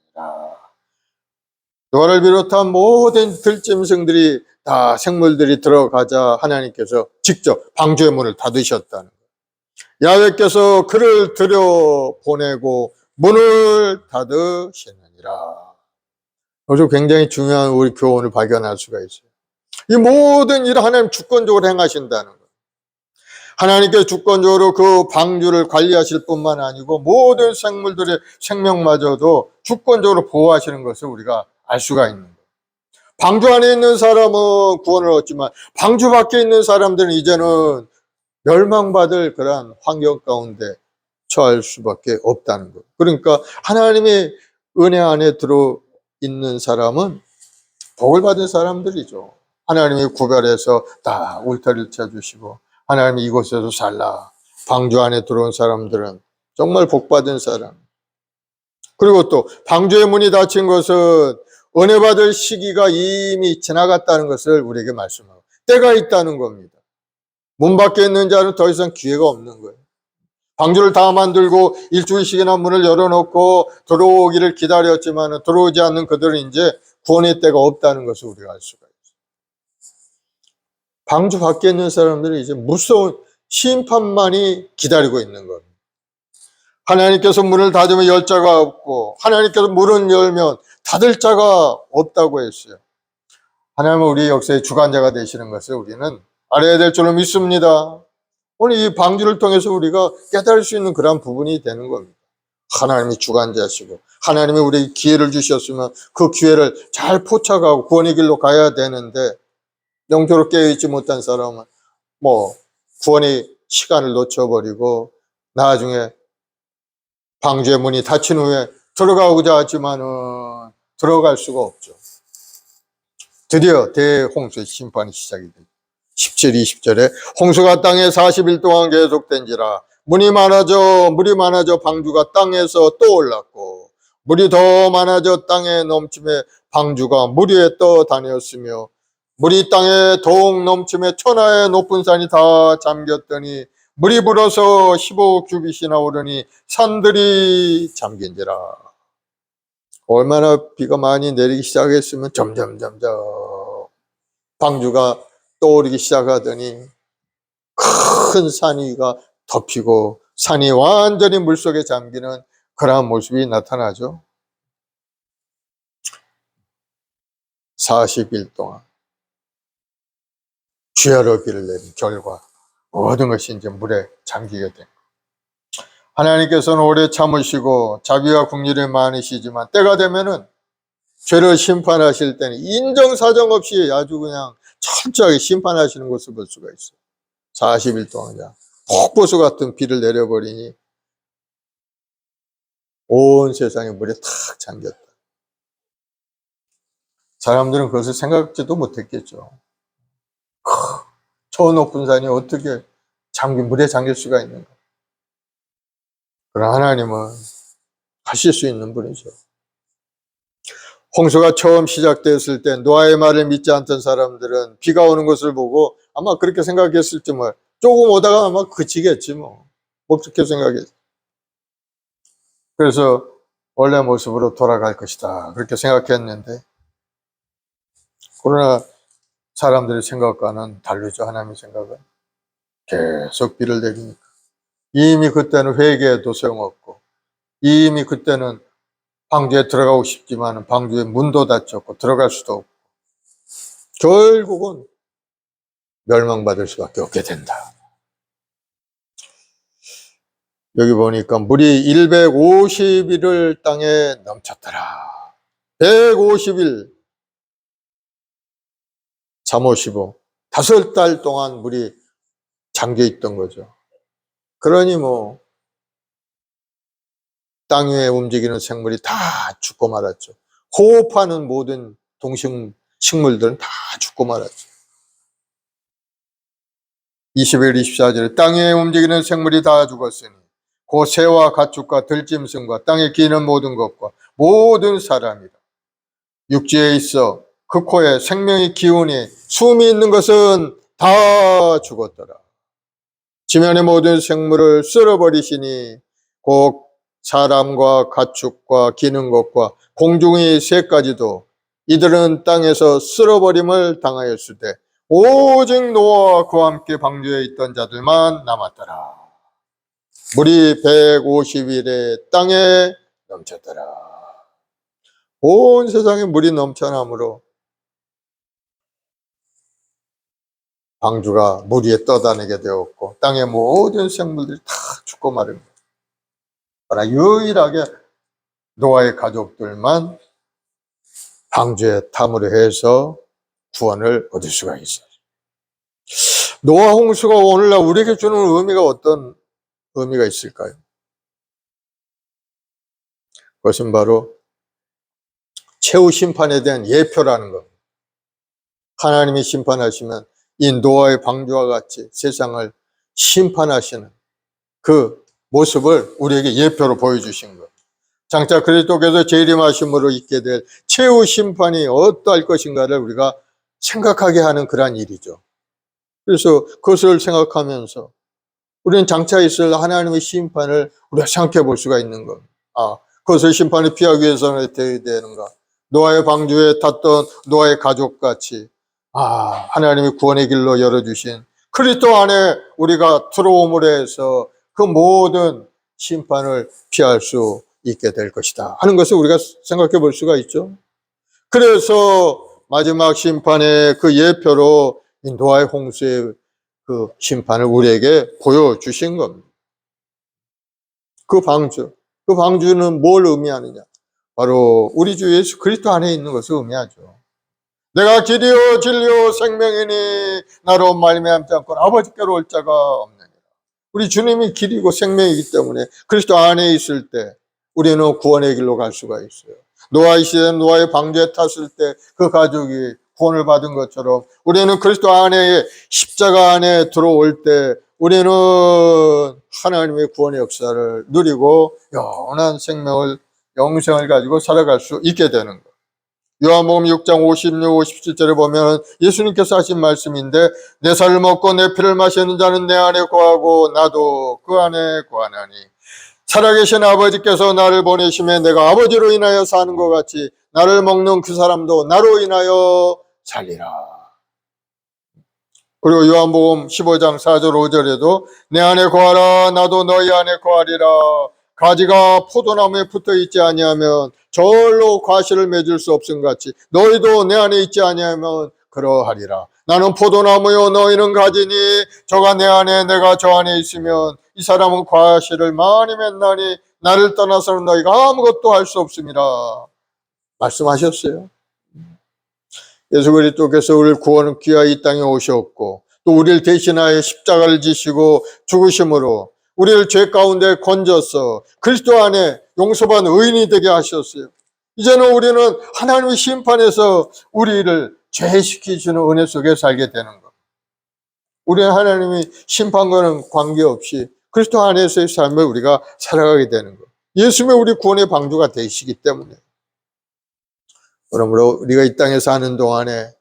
노아를 비롯한 모든 들짐승들이 다 생물들이 들어가자 하나님께서 직접 방주의 문을 닫으셨다는 거예요. 야훼께서 그를 들여보내고 문을 닫으시느니라. 아주 굉장히 중요한 우리 교훈을 발견할 수가 있어요. 이 모든 일을 하나님 주권적으로 행하신다는 거예요. 하나님께서 주권적으로 그 방주를 관리하실 뿐만 아니고 모든 생물들의 생명마저도 주권적으로 보호하시는 것을 우리가 알 수가 있는 거예요. 방주 안에 있는 사람은 구원을 얻지만 방주 밖에 있는 사람들은 이제는 멸망받을 그러한 환경 가운데 처할 수밖에 없다는 것. 그러니까 하나님의 은혜 안에 들어 있는 사람은 복을 받은 사람들이죠. 하나님이 구별해서 다 울타리를 쳐주시고 하나님이 이곳에서 살라. 방주 안에 들어온 사람들은 정말 복받은 사람. 그리고 또 방주의 문이 닫힌 것은 은혜 받을 시기가 이미 지나갔다는 것을 우리에게 말씀하고 때가 있다는 겁니다. 문 밖에 있는 자는 더 이상 기회가 없는 거예요. 방주를 다 만들고 일주일씩이나 문을 열어놓고 들어오기를 기다렸지만 들어오지 않는 그들은 이제 구원의 때가 없다는 것을 우리가 알 수가 있어요. 방주 밖에 있는 사람들은 이제 무서운 심판만이 기다리고 있는 겁니다. 하나님께서 문을 닫으면 열 자가 없고 하나님께서 문을 열면 닫을 자가 없다고 했어요. 하나님은 우리 역사의 주관자가 되시는 것을 우리는 알아야 될 줄로 믿습니다. 오늘 이 방주를 통해서 우리가 깨달을 수 있는 그런 부분이 되는 겁니다. 하나님이 주관자시고 하나님이 우리에게 기회를 주셨으면 그 기회를 잘 포착하고 구원의 길로 가야 되는데 영적으로 깨어있지 못한 사람은 구원의 시간을 놓쳐버리고 나중에 방주의 문이 닫힌 후에 들어가고자 하지만은 들어갈 수가 없죠. 드디어 대홍수의 심판이 시작이 됩니다. 17, 20절에 홍수가 땅에 40일 동안 계속된지라 물이 많아져 방주가 땅에서 떠올랐고 물이 더 많아져 땅에 넘침에 방주가 물 위에 떠다녔으며 물이 땅에 더욱 넘침에 천하의 높은 산이 다 잠겼더니 물이 불어서 15규빗이나 오르니 산들이 잠긴지라. 얼마나 비가 많이 내리기 시작했으면 점점 방주가 떠오르기 시작하더니 큰 산 위가 덮이고 산이 완전히 물속에 잠기는 그러한 모습이 나타나죠. 40일 동안 쥐하로 비를 내린 결과 모든 것이 이제 물에 잠기게 된 거예요. 하나님께서는 오래 참으시고 자비와 긍휼이 많으시지만 때가 되면은 죄를 심판하실 때는 인정사정 없이 아주 그냥 철저하게 심판하시는 것을 볼 수가 있어요. 40일 동안 그냥 폭포수 같은 비를 내려버리니 온 세상에 물에 탁 잠겼다. 사람들은 그것을 생각지도 못했겠죠. 저 높은 산이 어떻게 물에 잠길 수가 있는가. 그러나 하나님은 하실 수 있는 분이죠. 홍수가 처음 시작됐을 때 노아의 말을 믿지 않던 사람들은 비가 오는 것을 보고 아마 그렇게 생각했을지 조금 오다가 아마 그치겠지 그렇게 생각했어요. 그래서 원래 모습으로 돌아갈 것이다 그렇게 생각했는데 그러나 사람들의 생각과는 다르죠. 하나님의 생각은 계속 비를 내리니까 이미 그때는 회개해도 소용없고 이미 그때는 방주에 들어가고 싶지만 방주에 문도 닫혔고 들어갈 수도 없고 결국은 멸망받을 수밖에 없게 된다. 여기 보니까 물이 150일을 땅에 넘쳤더라. 150일 잠옷이고 5달 동안 물이 잠겨 있던 거죠. 그러니 땅 위에 움직이는 생물이 다 죽고 말았죠. 호흡하는 모든 식물들은 다 죽고 말았죠. 21, 24절에 땅 위에 움직이는 생물이 다 죽었으니 그 새와 가축과 들짐승과 땅에 기는 모든 것과 모든 사람이라. 육지에 있어 그 코에 생명의 기운이 숨이 있는 것은 다 죽었더라. 지면의 모든 생물을 쓸어버리시니 곧 사람과 가축과 기는 것과 공중의 새까지도 이들은 땅에서 쓸어버림을 당하였으되 오직 노아와 그와 함께 방주에 있던 자들만 남았더라. 물이 150일에 땅에 넘쳤더라. 온 세상에 물이 넘쳐나므로 방주가 물 위에 떠다니게 되었고 땅의 모든 생물들이 다 죽고 마른 거예요. 그러나 유일하게 노아의 가족들만 방주에 탐으로 해서 구원을 얻을 수가 있어요. 노아 홍수가 오늘날 우리에게 주는 의미가 어떤 의미가 있을까요? 그것은 바로 최후 심판에 대한 예표라는 겁니다. 하나님이 심판하시면 이 노아의 방주와 같이 세상을 심판하시는 그 모습을 우리에게 예표로 보여주신 거예요. 장차 그리스도께서 재림하심으로 있게 될 최후 심판이 어떠할 것인가를 우리가 생각하게 하는 그러한 일이죠. 그래서 그것을 생각하면서 우리는 장차 있을 하나님의 심판을 우리가 생각해 볼 수가 있는 겁니다. 그것을 심판을 피하기 위해서는 어떻게 해야 되는가? 노아의 방주에 탔던 노아의 가족같이 하나님이 구원의 길로 열어주신 그리스도 안에 우리가 들어옴으로 해서 그 모든 심판을 피할 수 있게 될 것이다 하는 것을 우리가 생각해 볼 수가 있죠. 그래서 마지막 심판의 그 예표로 노아의 홍수의 그 심판을 우리에게 보여주신 겁니다. 그 방주는 뭘 의미하느냐? 바로 우리 주 예수 그리스도 안에 있는 것을 의미하죠. 내가 길이요 진리요 생명이니 나로 말미암지 않고는 아버지께로 올 자가 없느니라. 우리 주님이 길이고 생명이기 때문에 그리스도 안에 있을 때 우리는 구원의 길로 갈 수가 있어요. 노아의 시대 노아의 방주에 탔을 때 그 가족이 구원을 받은 것처럼 우리는 그리스도 안에 십자가 안에 들어올 때 우리는 하나님의 구원의 역사를 누리고 영원한 영생을 가지고 살아갈 수 있게 되는 거예요. 요한복음 6장 56, 57절에 보면 예수님께서 하신 말씀인데 내 살을 먹고 내 피를 마시는 자는 내 안에 거하고 나도 그 안에 거하나니 살아계신 아버지께서 나를 보내심에 내가 아버지로 인하여 사는 것 같이 나를 먹는 그 사람도 나로 인하여 살리라. 그리고 요한복음 15장 4절 5절에도 내 안에 거하라 나도 너희 안에 거하리라. 가지가 포도나무에 붙어 있지 아니하면 절로 과실을 맺을 수 없음 같이 너희도 내 안에 있지 아니하면 그러하리라. 나는 포도나무요 너희는 가지니 저가 내 안에 내가 저 안에 있으면 이 사람은 과실을 많이 맺나니 나를 떠나서는 너희가 아무것도 할 수 없음이라 말씀하셨어요. 예수 그리스도께서 우리를 구원을 귀하여 이 땅에 오셨고 또 우리를 대신하여 십자가를 지시고 죽으심으로 우리를 죄 가운데 건져서 그리스도 안에 용서받은 의인이 되게 하셨어요. 이제는 우리는 하나님의 심판에서 우리를 죄시키시는 은혜 속에 살게 되는 것. 우리는 하나님의 심판과는 관계없이 그리스도 안에서의 삶을 우리가 살아가게 되는 것. 예수님이 우리 구원의 방주가 되시기 때문에. 그러므로 우리가 이 땅에 사는 동안에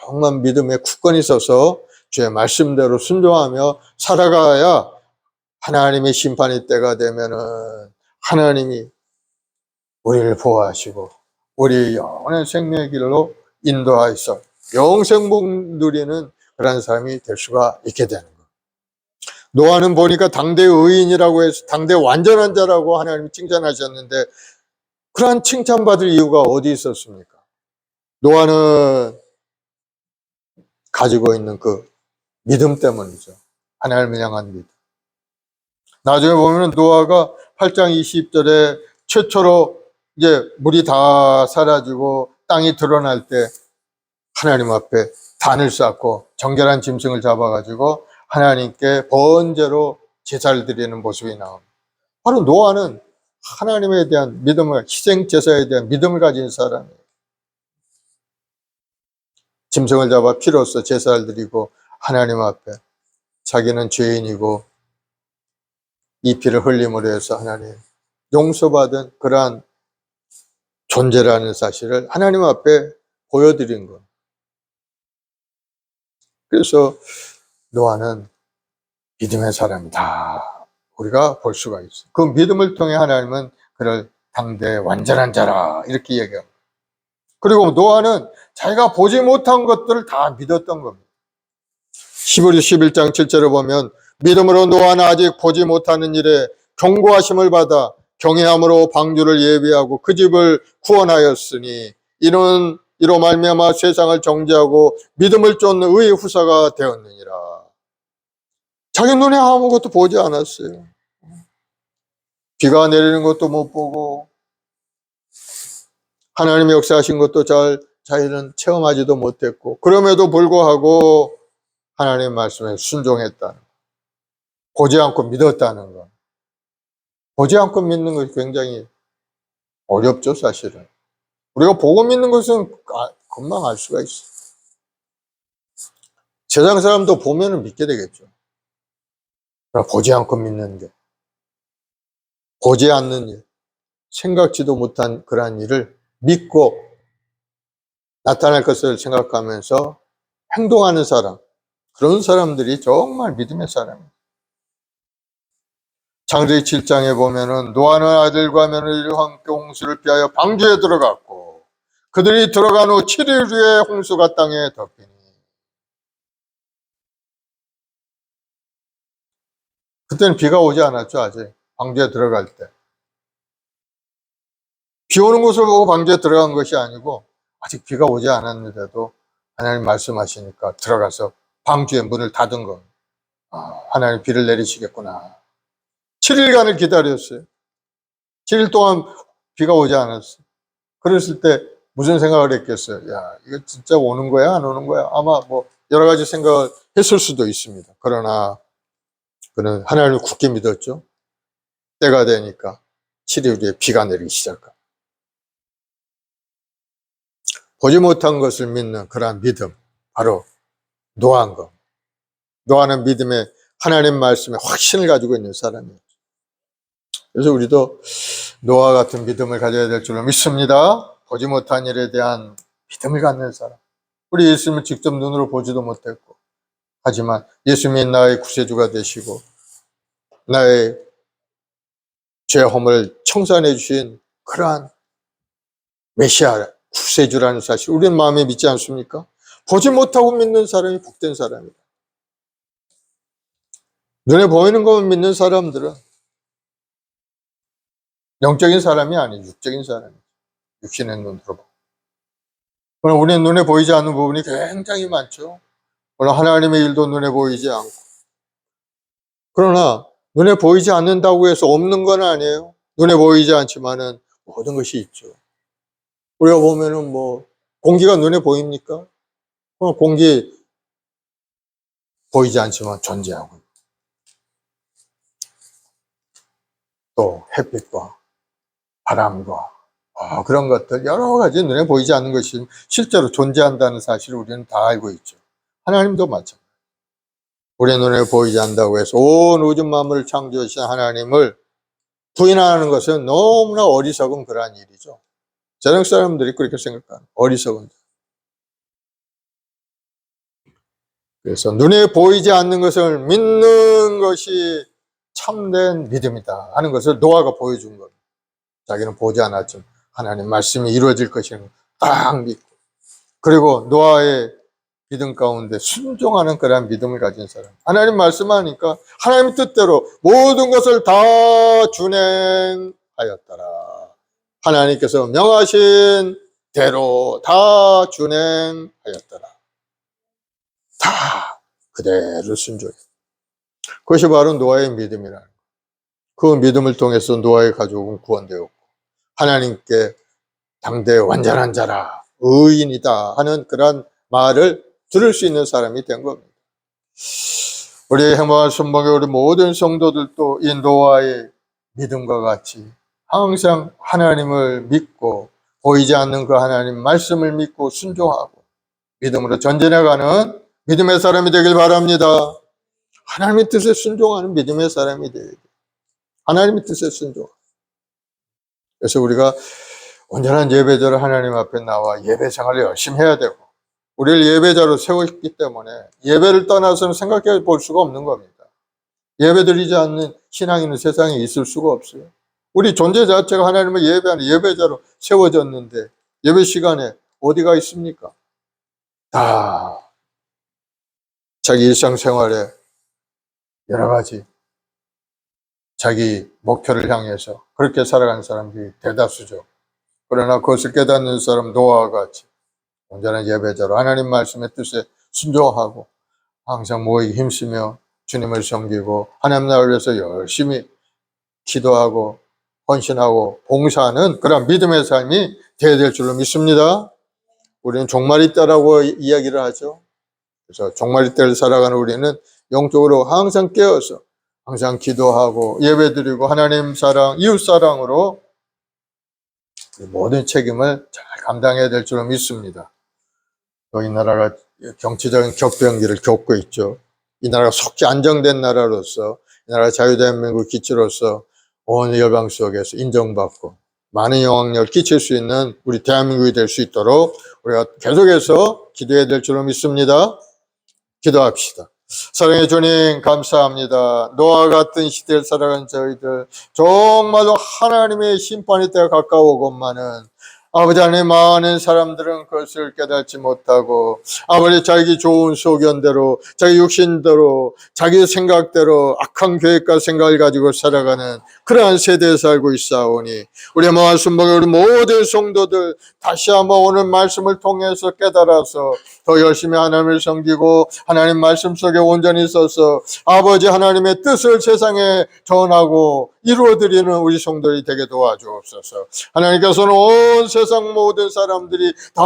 정말 믿음에 굳건히 서서 주의 말씀대로 순종하며 살아가야 하나님의 심판의 때가 되면은 하나님이 우리를 보호하시고 우리 영원한 생명의 길로 인도하여서 영생복 누리는 그런 삶이 될 수가 있게 되는 거예요. 노아는 보니까 당대 의인이라고 해서 당대 완전한 자라고 하나님이 칭찬하셨는데 그러한 칭찬받을 이유가 어디 있었습니까? 노아는 가지고 있는 그 믿음 때문이죠. 하나님을 향한 믿음. 나중에 보면 노아가 8장 20절에 최초로 이제 물이 다 사라지고 땅이 드러날 때 하나님 앞에 단을 쌓고 정결한 짐승을 잡아가지고 하나님께 번제로 제사를 드리는 모습이 나옵니다. 바로 노아는 하나님에 대한 믿음을, 희생 제사에 대한 믿음을 가진 사람이에요. 짐승을 잡아 피로써 제사를 드리고 하나님 앞에 자기는 죄인이고 이 피를 흘림으로 해서 하나님 용서받은 그러한 존재라는 사실을 하나님 앞에 보여드린 것. 그래서 노아는 믿음의 사람이다. 우리가 볼 수가 있어요. 그 믿음을 통해 하나님은 그를 당대 완전한 자라 이렇게 얘기합니다. 그리고 노아는 자기가 보지 못한 것들을 다 믿었던 겁니다. 11장 7절에 보면 믿음으로 노아는 아직 보지 못하는 일에 경고하심을 받아 경외함으로 방주를 예비하고 그 집을 구원하였으니 이는 이로 말미암아 세상을 정죄하고 믿음을 쫓는 의의 후사가 되었느니라. 자기 눈에 아무것도 보지 않았어요. 비가 내리는 것도 못 보고 하나님의 역사하신 것도 자기는 체험하지도 못했고, 그럼에도 불구하고 하나님의 말씀에 순종했다는 것, 보지 않고 믿었다는 것. 보지 않고 믿는 것이 굉장히 어렵죠, 사실은. 우리가 보고 믿는 것은 금방 알 수가 있어. 세상 사람도 보면은 믿게 되겠죠. 그러나 보지 않고 믿는 게, 보지 않는 일, 생각지도 못한 그러한 일을 믿고 나타날 것을 생각하면서 행동하는 사람, 그런 사람들이 정말 믿음의 사람이에요. 창세기 7장에 보면은 노아는 아들과 며느리와 함께 홍수를 피하여 방주에 들어갔고 그들이 들어간 후 7일 후에 홍수가 땅에 덮이니. 그때는 비가 오지 않았죠. 아직 방주에 들어갈 때. 비 오는 곳을 보고 방주에 들어간 것이 아니고 아직 비가 오지 않았는데도 하나님 말씀하시니까 들어가서 방주의 문을 닫은 겁니다. 하나님 비를 내리시겠구나. 7일간을 기다렸어요. 7일 동안 비가 오지 않았어요. 그랬을 때 무슨 생각을 했겠어요? 야, 이거 진짜 오는 거야? 안 오는 거야? 아마 뭐 여러 가지 생각을 했을 수도 있습니다. 그러나 그는 하나님을 굳게 믿었죠. 때가 되니까 7일 후에 비가 내리기 시작합니다. 보지 못한 것을 믿는 그러한 믿음, 바로 노아인 것. 노아는 믿음에, 하나님 말씀에 확신을 가지고 있는 사람이에요. 그래서 우리도 노아 같은 믿음을 가져야 될 줄로 믿습니다. 보지 못한 일에 대한 믿음을 갖는 사람. 우리 예수님을 직접 눈으로 보지도 못했고, 하지만 예수님이 나의 구세주가 되시고 나의 죄 허물을 청산해 주신 그러한 메시아 구세주라는 사실, 우리는 마음에 믿지 않습니까? 보지 못하고 믿는 사람이 복된 사람이다. 눈에 보이는 것만 믿는 사람들은 영적인 사람이 아니죠. 육적인 사람이죠. 육신의 눈으로 보고. 그럼 우리는 눈에 보이지 않는 부분이 굉장히 많죠. 물론 하나님의 일도 눈에 보이지 않고. 그러나 눈에 보이지 않는다고 해서 없는 건 아니에요. 눈에 보이지 않지만은 모든 것이 있죠. 우리가 보면은 뭐 공기가 눈에 보입니까? 공기 보이지 않지만 존재하고, 또 햇빛과 바람과 그런 것들 여러 가지 눈에 보이지 않는 것이 실제로 존재한다는 사실을 우리는 다 알고 있죠. 하나님도 마찬가지예요. 우리 눈에 보이지 않는다고 해서 온 우주 만물을 창조하신 하나님을 부인하는 것은 너무나 어리석은 그러한 일이죠. 세상 사람들이 그렇게 생각하는 어리석은. 그래서 눈에 보이지 않는 것을 믿는 것이 참된 믿음이다 하는 것을 노아가 보여준 겁니다. 자기는 보지 않았지만 하나님 말씀이 이루어질 것이라는 딱 믿고, 그리고 노아의 믿음 가운데 순종하는 그러한 믿음을 가진 사람. 하나님 말씀하니까 하나님 뜻대로 모든 것을 다 준행하였더라. 하나님께서 명하신 대로 다 준행하였더라. 다 그대로 순종해. 그것이 바로 노아의 믿음이라는 거예요. 그 믿음을 통해서 노아의 가족은 구원되었고 하나님께 당대 완전한 자라, 의인이다 하는 그런 말을 들을 수 있는 사람이 된 겁니다. 우리 행복한 순복의 우리 모든 성도들도 이 노아의 믿음과 같이 항상 하나님을 믿고 보이지 않는 그 하나님 말씀을 믿고 순종하고 믿음으로 전진해가는 믿음의 사람이 되길 바랍니다. 하나님의 뜻에 순종하는 믿음의 사람이 되길. 하나님의 뜻에 순종. 그래서 우리가 온전한 예배자로 하나님 앞에 나와 예배 생활을 열심히 해야 되고, 우리를 예배자로 세우셨기 때문에 예배를 떠나서는 생각해 볼 수가 없는 겁니다. 예배 드리지 않는 신앙이 있는 세상에 있을 수가 없어요. 우리 존재 자체가 하나님을 예배하는 예배자로 세워졌는데 예배 시간에 어디가 있습니까? 다 자기 일상생활에 여러 가지 자기 목표를 향해서 그렇게 살아가는 사람들이 대다수죠. 그러나 그것을 깨닫는 사람 노아와 같이 온전한 예배자로 하나님 말씀의 뜻에 순종하고 항상 모이기 힘쓰며 주님을 섬기고 하나님 나라를 위해서 열심히 기도하고 헌신하고 봉사하는 그런 믿음의 삶이 되어야 될 줄로 믿습니다. 우리는 종말이 때라고 이야기를 하죠. 그래서 종말이 때를 살아가는 우리는 영적으로 항상 깨어서 항상 기도하고 예배드리고 하나님 사랑, 이웃 사랑으로 모든 책임을 잘 감당해야 될 줄로 믿습니다. 또 이 나라가 정치적인 격변기를 겪고 있죠. 이 나라가 속히 안정된 나라로서 이 나라가 자유대한민국 기치로서 온 열방 속에서 인정받고 많은 영향력을 끼칠 수 있는 우리 대한민국이 될 수 있도록 우리가 계속해서 기도해야 될 줄로 믿습니다. 기도합시다. 사랑의 주님 감사합니다. 노아와 같은 시대를 살아간 저희들 정말로 하나님의 심판의 때가 가까우고만은 아버지 하나님 많은 사람들은 그것을 깨닫지 못하고 아버지 자기 좋은 소견대로 자기 육신대로 자기 생각대로 악한 계획과 생각을 가지고 살아가는 그러한 세대에 살고 있사오니 우리 말씀 보고 우리 모든 성도들 다시 한번 오늘 말씀을 통해서 깨달아서 더 열심히 하나님을 섬기고 하나님 말씀 속에 온전히 있어서 아버지 하나님의 뜻을 세상에 전하고 이루어드리는 우리 성도들이 되게 도와주옵소서. 하나님께서는 온 세상 모든 사람들이 다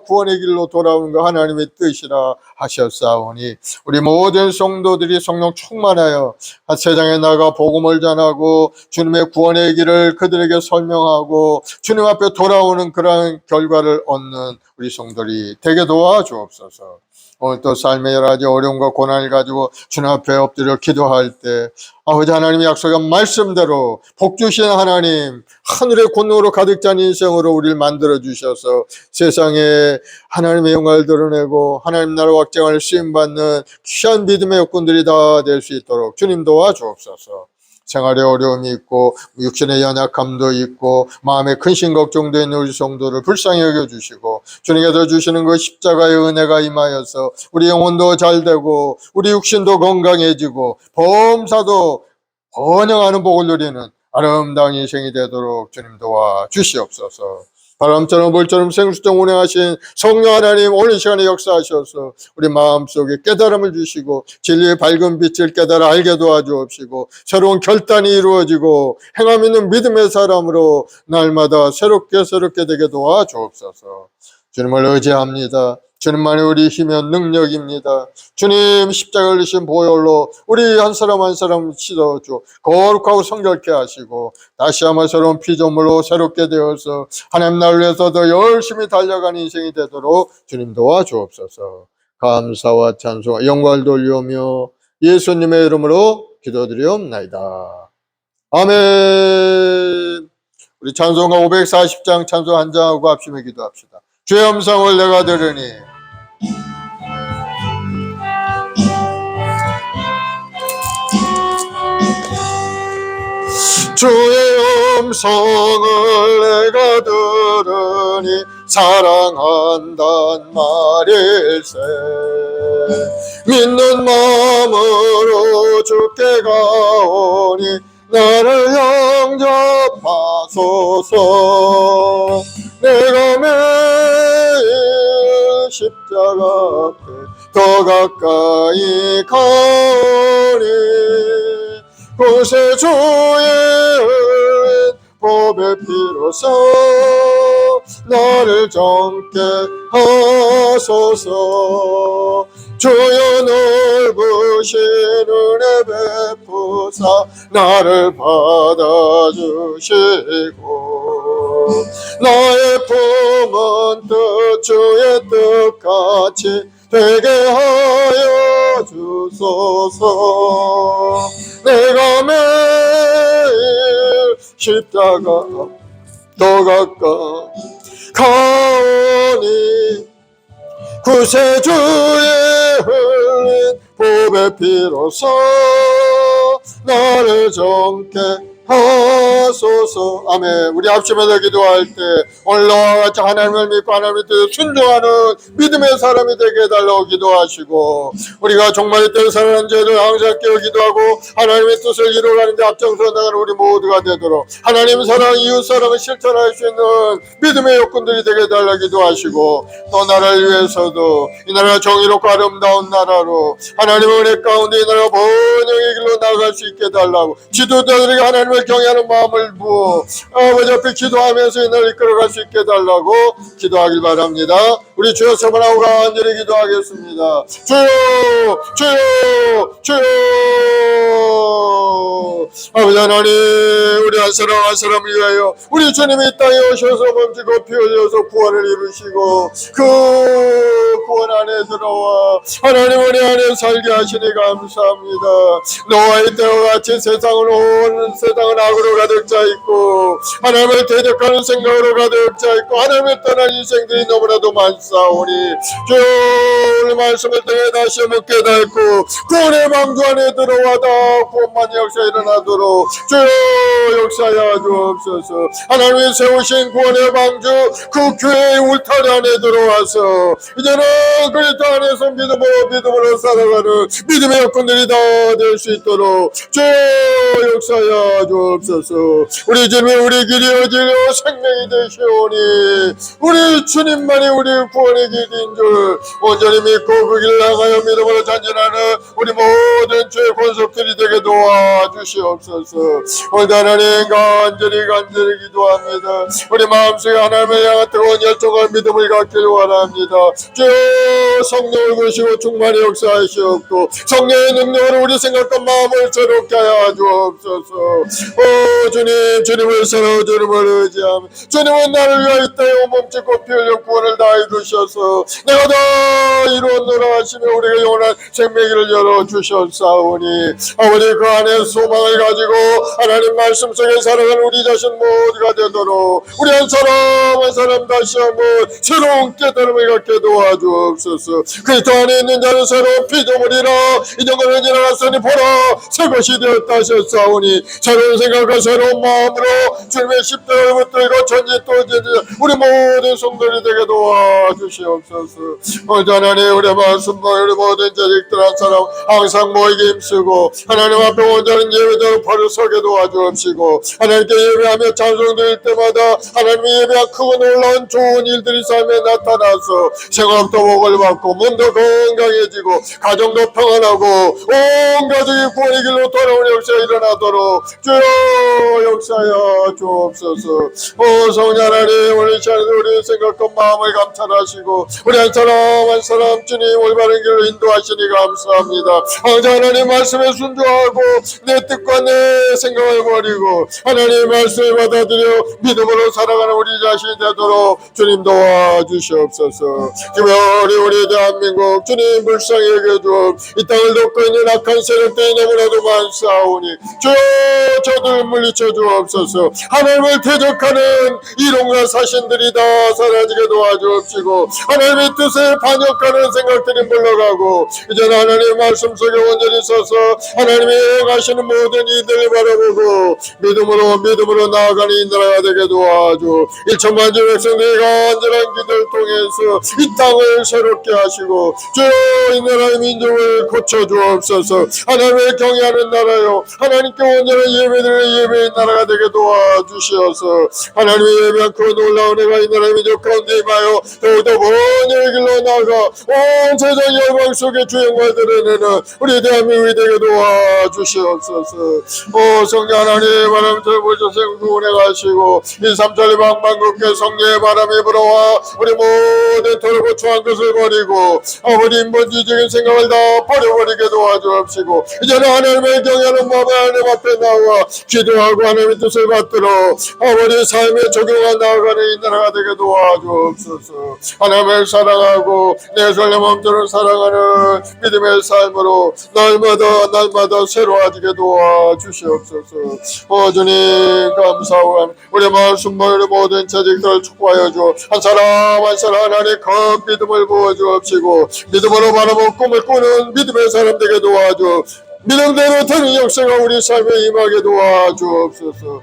구원의 길로 돌아오는 거 하나님의 뜻이라 하셨사오니 우리 모든 성도들이 성령 충만하여 세상에 나가 복음을 전하고 주님의 구원의 길을 그들에게 설명하고 주님 앞에 돌아오는 그러한 결과를 얻는 우리 성도들이 되게 도와주옵소서. 오늘 또 삶의 여러 가지 어려움과 고난을 가지고 주님 앞에 엎드려 기도할 때 아버지 하나님의 약속한 말씀대로 복 주신 하나님 하늘의 권능으로 가득 찬 인생으로 우리를 만들어 주셔서 세상에 하나님의 영광을 드러내고 하나님 나라 확장을 쓰임받는 귀한 믿음의 여건들이 다 될 수 있도록 주님 도와주옵소서. 생활에 어려움이 있고 육신의 연약함도 있고 마음에 근심 걱정도 있는 우리 성도를 불쌍히 여겨주시고 주님께서 주시는 그 십자가의 은혜가 임하여서 우리 영혼도 잘되고 우리 육신도 건강해지고 범사도 번영하는 복을 누리는 아름다운 인생이 되도록 주님 도와주시옵소서. 바람처럼 불처럼 생수처럼 운행하신 성령 하나님 오늘 이 시간에 역사하셔서 우리 마음속에 깨달음을 주시고 진리의 밝은 빛을 깨달아 알게 도와주옵시고 새로운 결단이 이루어지고 행함 있는 믿음의 사람으로 날마다 새롭게 되게 도와주옵소서. 주님을 의지합니다. 주님만이 우리 힘의 능력입니다. 주님 십자가를 지신 보혈로 우리 한 사람 한 사람 씻어줘 거룩하고 성결케 하시고 다시 한번 새로운 피조물로 새롭게 되어서 하나님 나라를 위해서 더 열심히 달려가는 인생이 되도록 주님 도와주옵소서. 감사와 찬송과 영광을 돌리오며 예수님의 이름으로 기도드리옵나이다. 아멘. 우리 찬송가 540장 찬송 한 장하고 합심해 기도합시다. 주의 음성을 내가 들으니 주의 음성을 내가 들으니 사랑한단 말일세. 믿는 마음으로 주께 가오니 나를 영접하소서. 내가 매일 십자가 앞에 더 가까이 가오니 구세 주의 법의 피로써 나를 정케 하소서. 주여 넓으신 은혜 베푸사 나를 받아주시고 나의 품은 뜻 주의 뜻같이 되게 하여 주소서. 내가 매일 십자가 더 가까이 가오니 구세주의 흘린 보배 피로써 나를 정케 하소서. 아멘. 우리 합심해서 기도할 때 오늘 너와 같이 하나님을 믿고 하나님의 뜻에 순종하는 믿음의 사람이 되게 해달라고 기도하시고, 우리가 종말의 때를 살아가는 죄를 항상 깨어 기도하고 하나님의 뜻을 이루어가는데 앞장서 나가는 우리 모두가 되도록 하나님 사랑, 이웃 사랑을 실천할 수 있는 믿음의 여건들이 되게 해달라고 기도하시고, 또 나라를 위해서도 이 나라가 정의롭고 아름다운 나라로 하나님의 은혜 가운데 이 나라가 번영의 길로 나아갈 수 있게 해달라고, 지도자들에게 하나님을 경외하는 마음을 부어 아버지 앞에 기도하면서 이 나라를 이끌어갈 수 있게 해달라고 기도하길 바랍니다. 우리 주여 서문하고 간절히 기도하겠습니다. 주여, 주여, 주여. 아버지 하나님, 우리 한 사람 한 사람을 위하여 우리 주님이 이 땅에 오셔서 멈추고 피 흘려서 구원을 이루시고 그 구원 안에 들어와 하나님 우리 안에 살게 하시니 감사합니다. 노아의 때와 같이 온 세상은 악으로 가득 차 있고 하나님을 대적하는 생각으로 가득 차 있고 하나님을 떠난 인생들이 너무나도 많사오니, 주여 오늘 말씀을 통해 다시 한번 깨닫고 구원의 방주 안에 들어와다 구원만의 역사 일어나도록 주여 역사하여 주옵소서. 하나님이 세우신 구원의 방주 그 교회의 울타리 안에 들어와서 이제는 그리스도 안에서 믿음으로 살아가는 믿음의 여건들이 다 될 수 있도록 주여 역사하여 주옵소서. 우리 주님이 우리 길이 어지러 생명이 되시오니 우리 주님만이 우리 구원의 길인 줄 온전히 믿고 그 길을 나가여 믿음으로 전진하는 우리 모든 주의 권속들이 되게 도와주시옵소서. 오늘 하나님 간절히 기도합니다. 우리 마음속에 하나님을 향한 뜨거운 열정과 믿음을 갖기를 원합니다. 주여 성령을 부으시고 충만히 역사하시옵고 성령의 능력으로 우리 생각과 마음을 새롭게 하여 주옵소서. 오 주님, 주님을 사랑하고 주님을 의지하며 주님은 나를 위하여 이 땅에 몸짓고 피 흘려 구원을 다 이루셔서 내가 다 이루었노라 하시며 우리가 영원한 생명길을 열어주셨사오니 아버지 그 안에 소망을 가지고 하나님 말씀 속에 살아가는 우리 자신 모두가 되도록 우리 한 사람 한 사람 다시 한번 새로운 깨달음을 갖게 도와주옵소서. 그리스도 안에 있는 자는 새로운 피조물이라 이전과는 지나갔으니 보라 새 것이 되었다 하셨사오니 새로운 생각과 새로운 마음으로 주님의 십자가를 붙들고 전진 또 전진 우리 모든 성도들이 되게 도와주시옵소서. 오늘 하나님 우리 말씀과 우리 모든 자식들 한 사람 항상 모이게 힘쓰고 하나님 앞에 온전한 예배자로 바로 서게 도와주옵시고 하나님께 예배하며 찬송드릴 때마다 하나님의 예배가 크고 놀라운 좋은 일들이 삶에 나타나서 생업도 복을 받고 몸도 건강해지고 가정도 평안하고 온 가족이 구원의 길로 돌아오는 역사가 일어나도록 주여 역사하여 주옵소서. 오 성령 하나님 우리 시간에 우리 생각과 마음을 감찰하시고 우리 한 사람 한 사람 주님 올바른 길로 인도하시니 감사합니다. 항상 하나님 말씀에 순종하고 내 뜻과 내 생각을 버리고 하나님 말씀을 받아들여 믿음으로 살아가는 우리 자신이 되도록 주님 도와주시옵소서. 특별히 우리 대한민국 주님 불쌍히 여겨주옵. 이 땅을 돕고 있는 악한 세력들이 너무나도 많사오니 주여 저들 물리쳐 주옵소서. 하나님을 대적하는 이론과 사신들이 다 사라지게 도와주옵시고 하나님의 뜻에 반역하는 생각들이 물러가고 이제는 하나님의 말씀 속에 온전히 서서 하나님이 행하시는 모든 이들을 바라보고 믿음으로 나아가는 이 나라가 되게 도와주. 1천만 주 백성들이 간절한 기도를 통해서 이 땅을 새롭게 하시고 주여 이 나라의 민족을 고쳐주옵소서. 하나님을 경외하는 나라요 하나님께 온전한 예배드리는 예배의 나라가 되게 도와주시어서 하나님의 예배한 그 놀라운 애가 이 나라의 민족 가운데 임하여 더욱더 번영의 길로 나아가 온 세상 열방 속에 주영과 드러내는 우리 대한민국이 되게 도와주시옵소서. 오 성령 하나님 바람 보셔서 구원해 가시고 이 삼천리 방방국에 성령의 바람이 불어와 우리 모든 더럽고 추한 것을 버리고 아버지 인본주의적인 생각을 다 버려버리게 도와주옵시고 이제는 하나님의 경외하는 마음에 하나님 앞에 나와 기도하고 하나님의 뜻을 받들어 아버지 삶에 적용해 나아가는 이 나라가 되게 도와주옵소서. 하나님을 사랑하고 내 삶의 몸처럼 사랑하는 믿음의 삶으로 날마다 새로워지게 도와주시옵소서. 오 주님 감사하고 우리 말씀 우리 모든 자식들을 축복하여 주. 한 사람 한 사람 하나님 큰 믿음을 부어주옵시고 믿음으로 바라보고 꿈을 꾸는 믿음의 사람 되게 도와주. 믿음대로 되는 역사가 우리 삶에 임하게 도와주옵소서.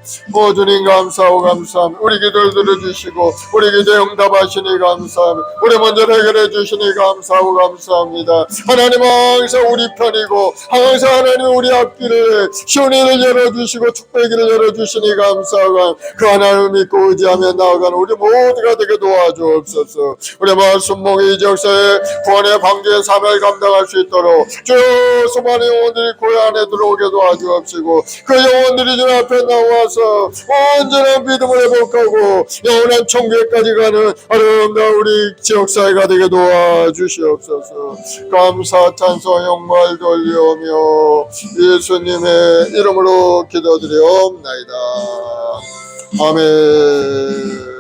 주님 감사하고 감사합니다. 우리 기도를 들어주시고 우리 기도에 응답하시니 감사합니다. 우리 먼저 해결해 주시니 감사하고 감사합니다. 하나님 항상 우리 편이고 항상 하나님 우리 앞길을 시온이를 열어주시고 축복의 열어주시니 감사하고 그 하나님을 믿고 의지하며 나아가는 우리 모두가 되게 도와주옵소서. 우리 마을 순봉의 지역사회 구원의 방주의 사명을 감당할 수 있도록 주여 수많은 영혼들이 고향 안에 들어오게 도와주옵시고 그 영혼들이 주 앞에 나와서 온전한 믿음을 회복하고 영원한 천국에까지 가는 아름다운 우리 지역사회가 되게 도와주시옵소서. 감사 찬송 영광 돌리오며 예수님의 이름으로 기도드리옵나이다. 아멘.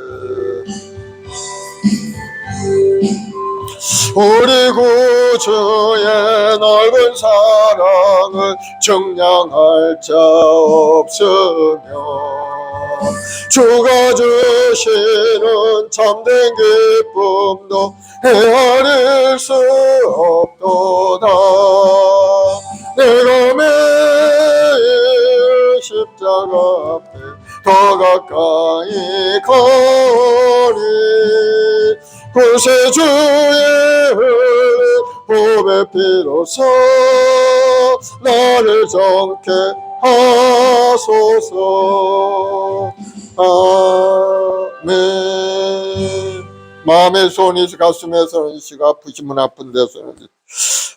우리 구주의 넓은 사랑을 정량할 자 없으며 주가 주시는 참된 기쁨도 헤아릴 수 없도다. 내가 매일 십자가 앞에 더 가까이 가니 구세주의 흘린 보배 피로써 나를 정케 하소서. 아멘. 마음의 소원이 가슴에서는 시가 아프시면 아픈 데서는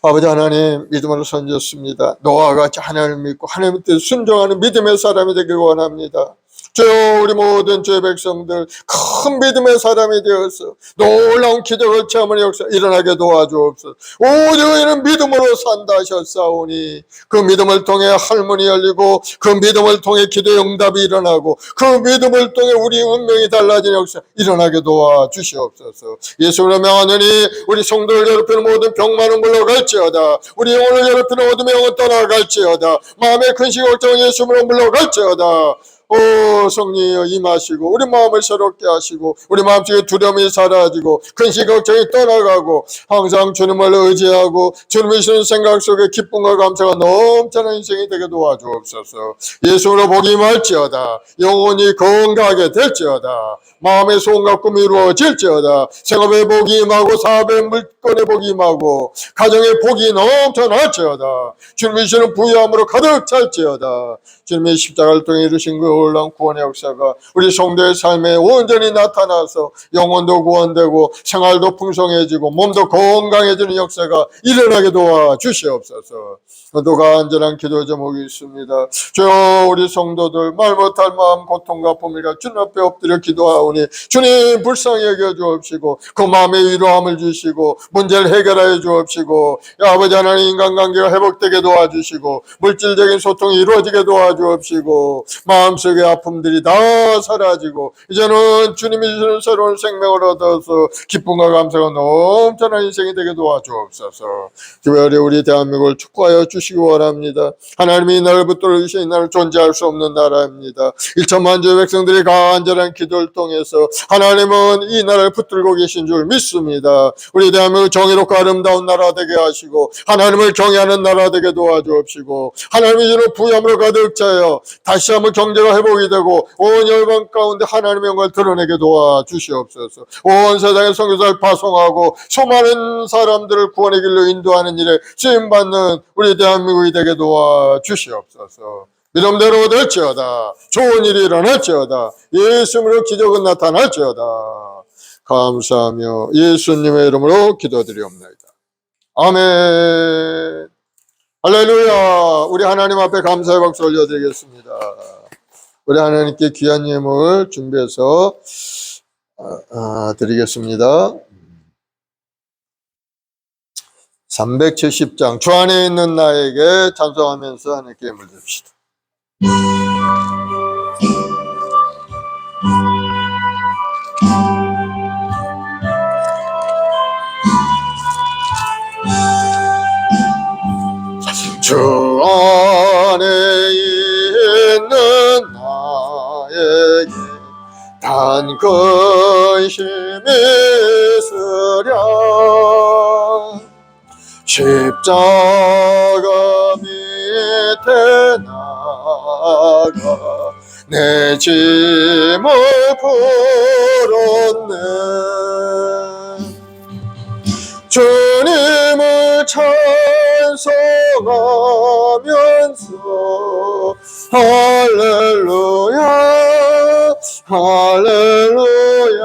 아버지 하나님 믿음으로 선졌습니다. 노아와 같이 하나님을 믿고 하나님의 뜻에 순종하는 믿음의 사람이 되길 원합니다. 주여 우리 모든 주의 백성들 큰 믿음의 사람이 되어서 놀라운 기적을 체험하는 역사 일어나게 도와주옵소서. 오직 이는 믿음으로 산다 하셨사오니 그 믿음을 통해 할문이 열리고 그 믿음을 통해 기도의 응답이 일어나고 그 믿음을 통해 우리 운명이 달라지는 역사 일어나게 도와주시옵소서. 예수로 명하느니 우리 성도를 괴롭히는 모든 병만은 물러갈지어다. 우리 영혼을 괴롭히는 어둠의 영혼 떠나갈지어다. 마음의 근심 걱정은 예수로 물러갈지어다. 오 성령이여 임하시고 우리 마음을 새롭게 하시고 우리 마음속에 두려움이 사라지고 근심 걱정이 떠나가고 항상 주님을 의지하고 주님이 주는 생각 속에 기쁨과 감사가 넘쳐나는 인생이 되게 도와주옵소서. 예수로 복이 임할지어다. 영혼이 건강하게 될지어다. 마음의 소원과 꿈이 이루어질지어다. 생업의 복이 임하고 사업의 물건의 복이 임하고 가정의 복이 넘쳐날지어다. 주님이 주는 부유함으로 가득 찰지어다. 주님의 십자가를 통해 이루신 그 놀라운 구원의 역사가 우리 성도의 삶에 온전히 나타나서 영혼도 구원되고 생활도 풍성해지고 몸도 건강해지는 역사가 일어나게 도와주시옵소서. 또 간절한 기도 제목이 있습니다. 주여 우리 성도들 말 못할 마음 고통과 보밀과 주님 앞에 엎드려 기도하오니 주님 불쌍히 여겨 주옵시고 그 마음에 위로함을 주시고 문제를 해결하여 주옵시고 아버지 하나님 인간관계가 회복되게 도와주시고 물질적인 소통이 이루어지게 도와주옵시고 마음속의 아픔들이 다 사라지고 이제는 주님이 주시는 새로운 생명을 얻어서 기쁨과 감사가 넘쳐나는 인생이 되게 도와주옵소서. 특별히 우리 대한민국을 축복하여 주시기 원합니다. 하나님이 이 나라를 붙들어 주신 이 나라는 존재할 수 없는 나라입니다. 1천만 주의 백성들이 간절한 기도를 통해서 하나님은 이 나라를 붙들고 계신 줄 믿습니다. 우리 대한민국 정의롭고 아름다운 나라 되게 하시고 하나님을 경외하는 나라 되게 도와주옵시고 하나님이 주는 부유함으로 가득 차여 다시 한번 경제가 회복이 되고 온 열방 가운데 하나님의 영광을 드러내게 도와주시옵소서. 온 세상에 선교사를 파송하고 수많은 사람들을 구원의 길로 인도하는 일에 쓰임받는 우리 대한민국이 되게 도와주시옵소서. 믿음대로 될지어다. 좋은 일이 일어날지어다. 예수님으로 기적은 나타날지어다. 감사하며 예수님의 이름으로 기도드리옵나이다. 아멘. 할렐루야. 우리 하나님 앞에 감사의 박수 올려드리겠습니다. 우리 하나님께 귀한 예물 준비해서 드리겠습니다. 370장 주 안에 있는 나에게 찬송하면서 하나님께 예물 드립시다. 주 안에 있는 나에게 단 근심이 있으랴 십자가 나가 내 짐을 풀었네. 주님을 찬송하면서 할렐루야 할렐루야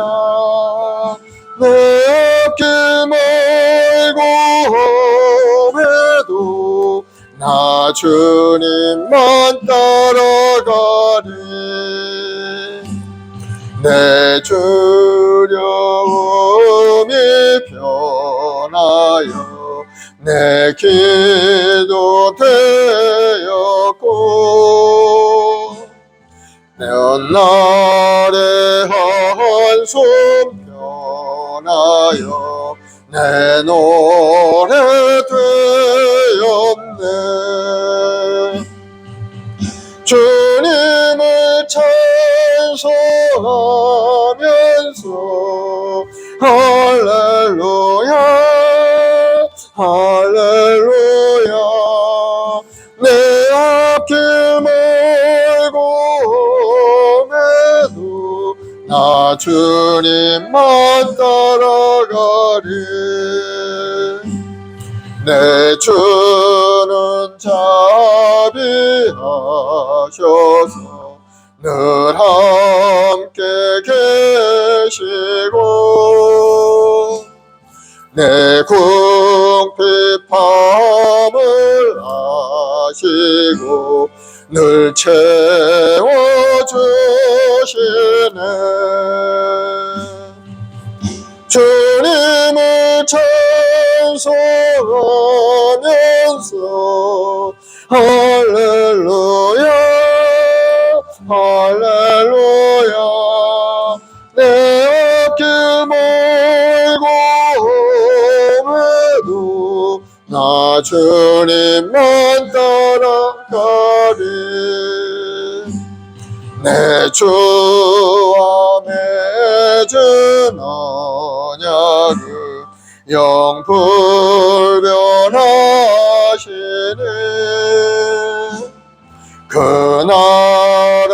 내 앞길 멀고 험해도 나 주님만 따라가리. 내 두려움이 변하여 내 기도 되었고 내 날의 한숨 변하여 내 노래 되었네. 주님을 찬송하면서 할렐루야 할렐루야 내 앞길 멀고 험해도 나 주님만 따라가리. 내 주는 자비하셔서 늘 함께 계시고 내 궁핍함을 아시고 늘 채워주시네. 주님을 찬송하면서 할렐루야 할렐루야 내 앞길 멀고 험해도 나 주님만 따라가리. 내 주와 맺은 언약을 영불변하시네. 그 나라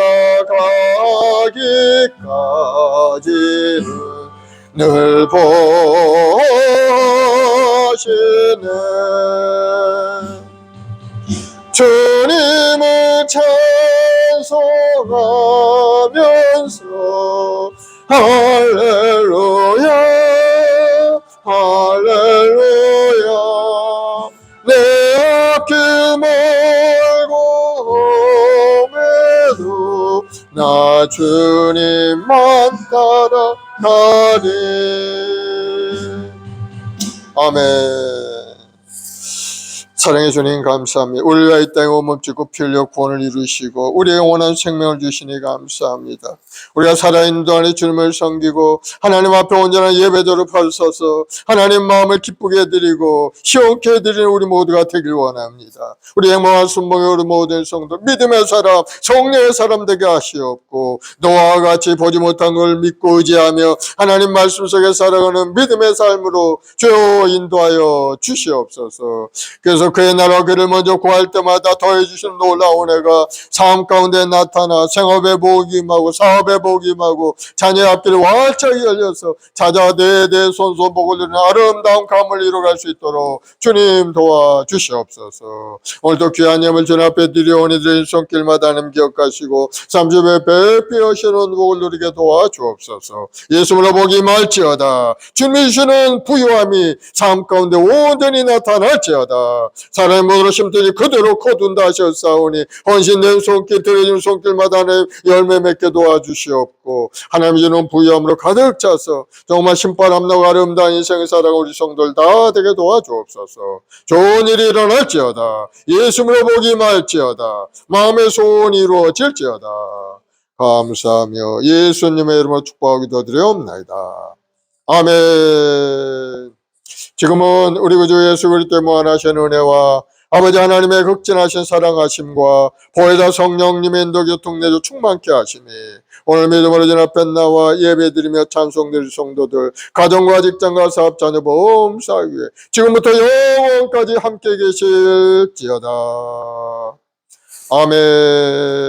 가기까지는 늘 보시네. 주님을 찬송하면서 할렐루야 할렐루야 내 앞길 멀고 험해도 나 주님만 따라가리. 아멘. 사랑해 주님 감사합니다. 우리가 이 땅에 몸짓고 피 흘려 구원을 이루시고 우리의 영원한 생명을 주시니 감사합니다. 우리가 살아있는 동안에 주님을 섬기고 하나님 앞에 온전한 예배도를 펼쳐서 하나님 마음을 기쁘게 해드리고 시원케 해드리는 우리 모두가 되길 원합니다. 우리 행복한 순봉의 우리 모든 성도 믿음의 사람 성령의 사람 되게 하시옵고 노아와 같이 보지 못한 걸 믿고 의지하며 하나님 말씀 속에 살아가는 믿음의 삶으로 주여 인도하여 주시옵소서. 그래서 그의 나라 그를 먼저 구할 때마다 더해주시는 놀라운 애가 삶 가운데 나타나 생업의 복이 임하고 사업의 복이 임하고 자녀의 앞길이 활짝 열려서 자자 대대 손소 복을 누리는 아름다운 감을 이루어갈 수 있도록 주님 도와주시옵소서. 오늘도 귀한 예물 주님 앞에 드려오니 드린 손길마다 하나님 기억하시고 30배 배피 하시는 복을 누리게 도와주옵소서. 예수님으로 복이 임할지어다. 주님이 주시는 부유함이 삶 가운데 온전히 나타날지어다. 사람의 모든 심들이 그대로 거둔다 하셨사오니 헌신된 손길 드려진 손길마다 하나님 열매 맺게 도와주시옵고 하나님 주는 부유함으로 가득 차서 정말 신바람나고 아름다운 인생을 살아가 우리 성도들 다 되게 도와주옵소서. 좋은 일이 일어날지어다. 예수님으로 복이 임할지어다. 마음의 소원이 이루어질지어다. 감사하며 예수님의 이름으로 축복하기도 드려옵나이다. 아멘. 지금은 우리 구주 예수 그리스도의 무한하신 은혜와 아버지 하나님의 극진하신 사랑하심과 보혜사 성령님의 인도 교통 내주 충만케 하시니 오늘 믿음으로 전 앞에 나와 예배드리며 찬송드릴 성도들 가정과 직장과 사업 자녀 보험 사위에 지금부터 영원까지 함께 계실지어다. 아멘.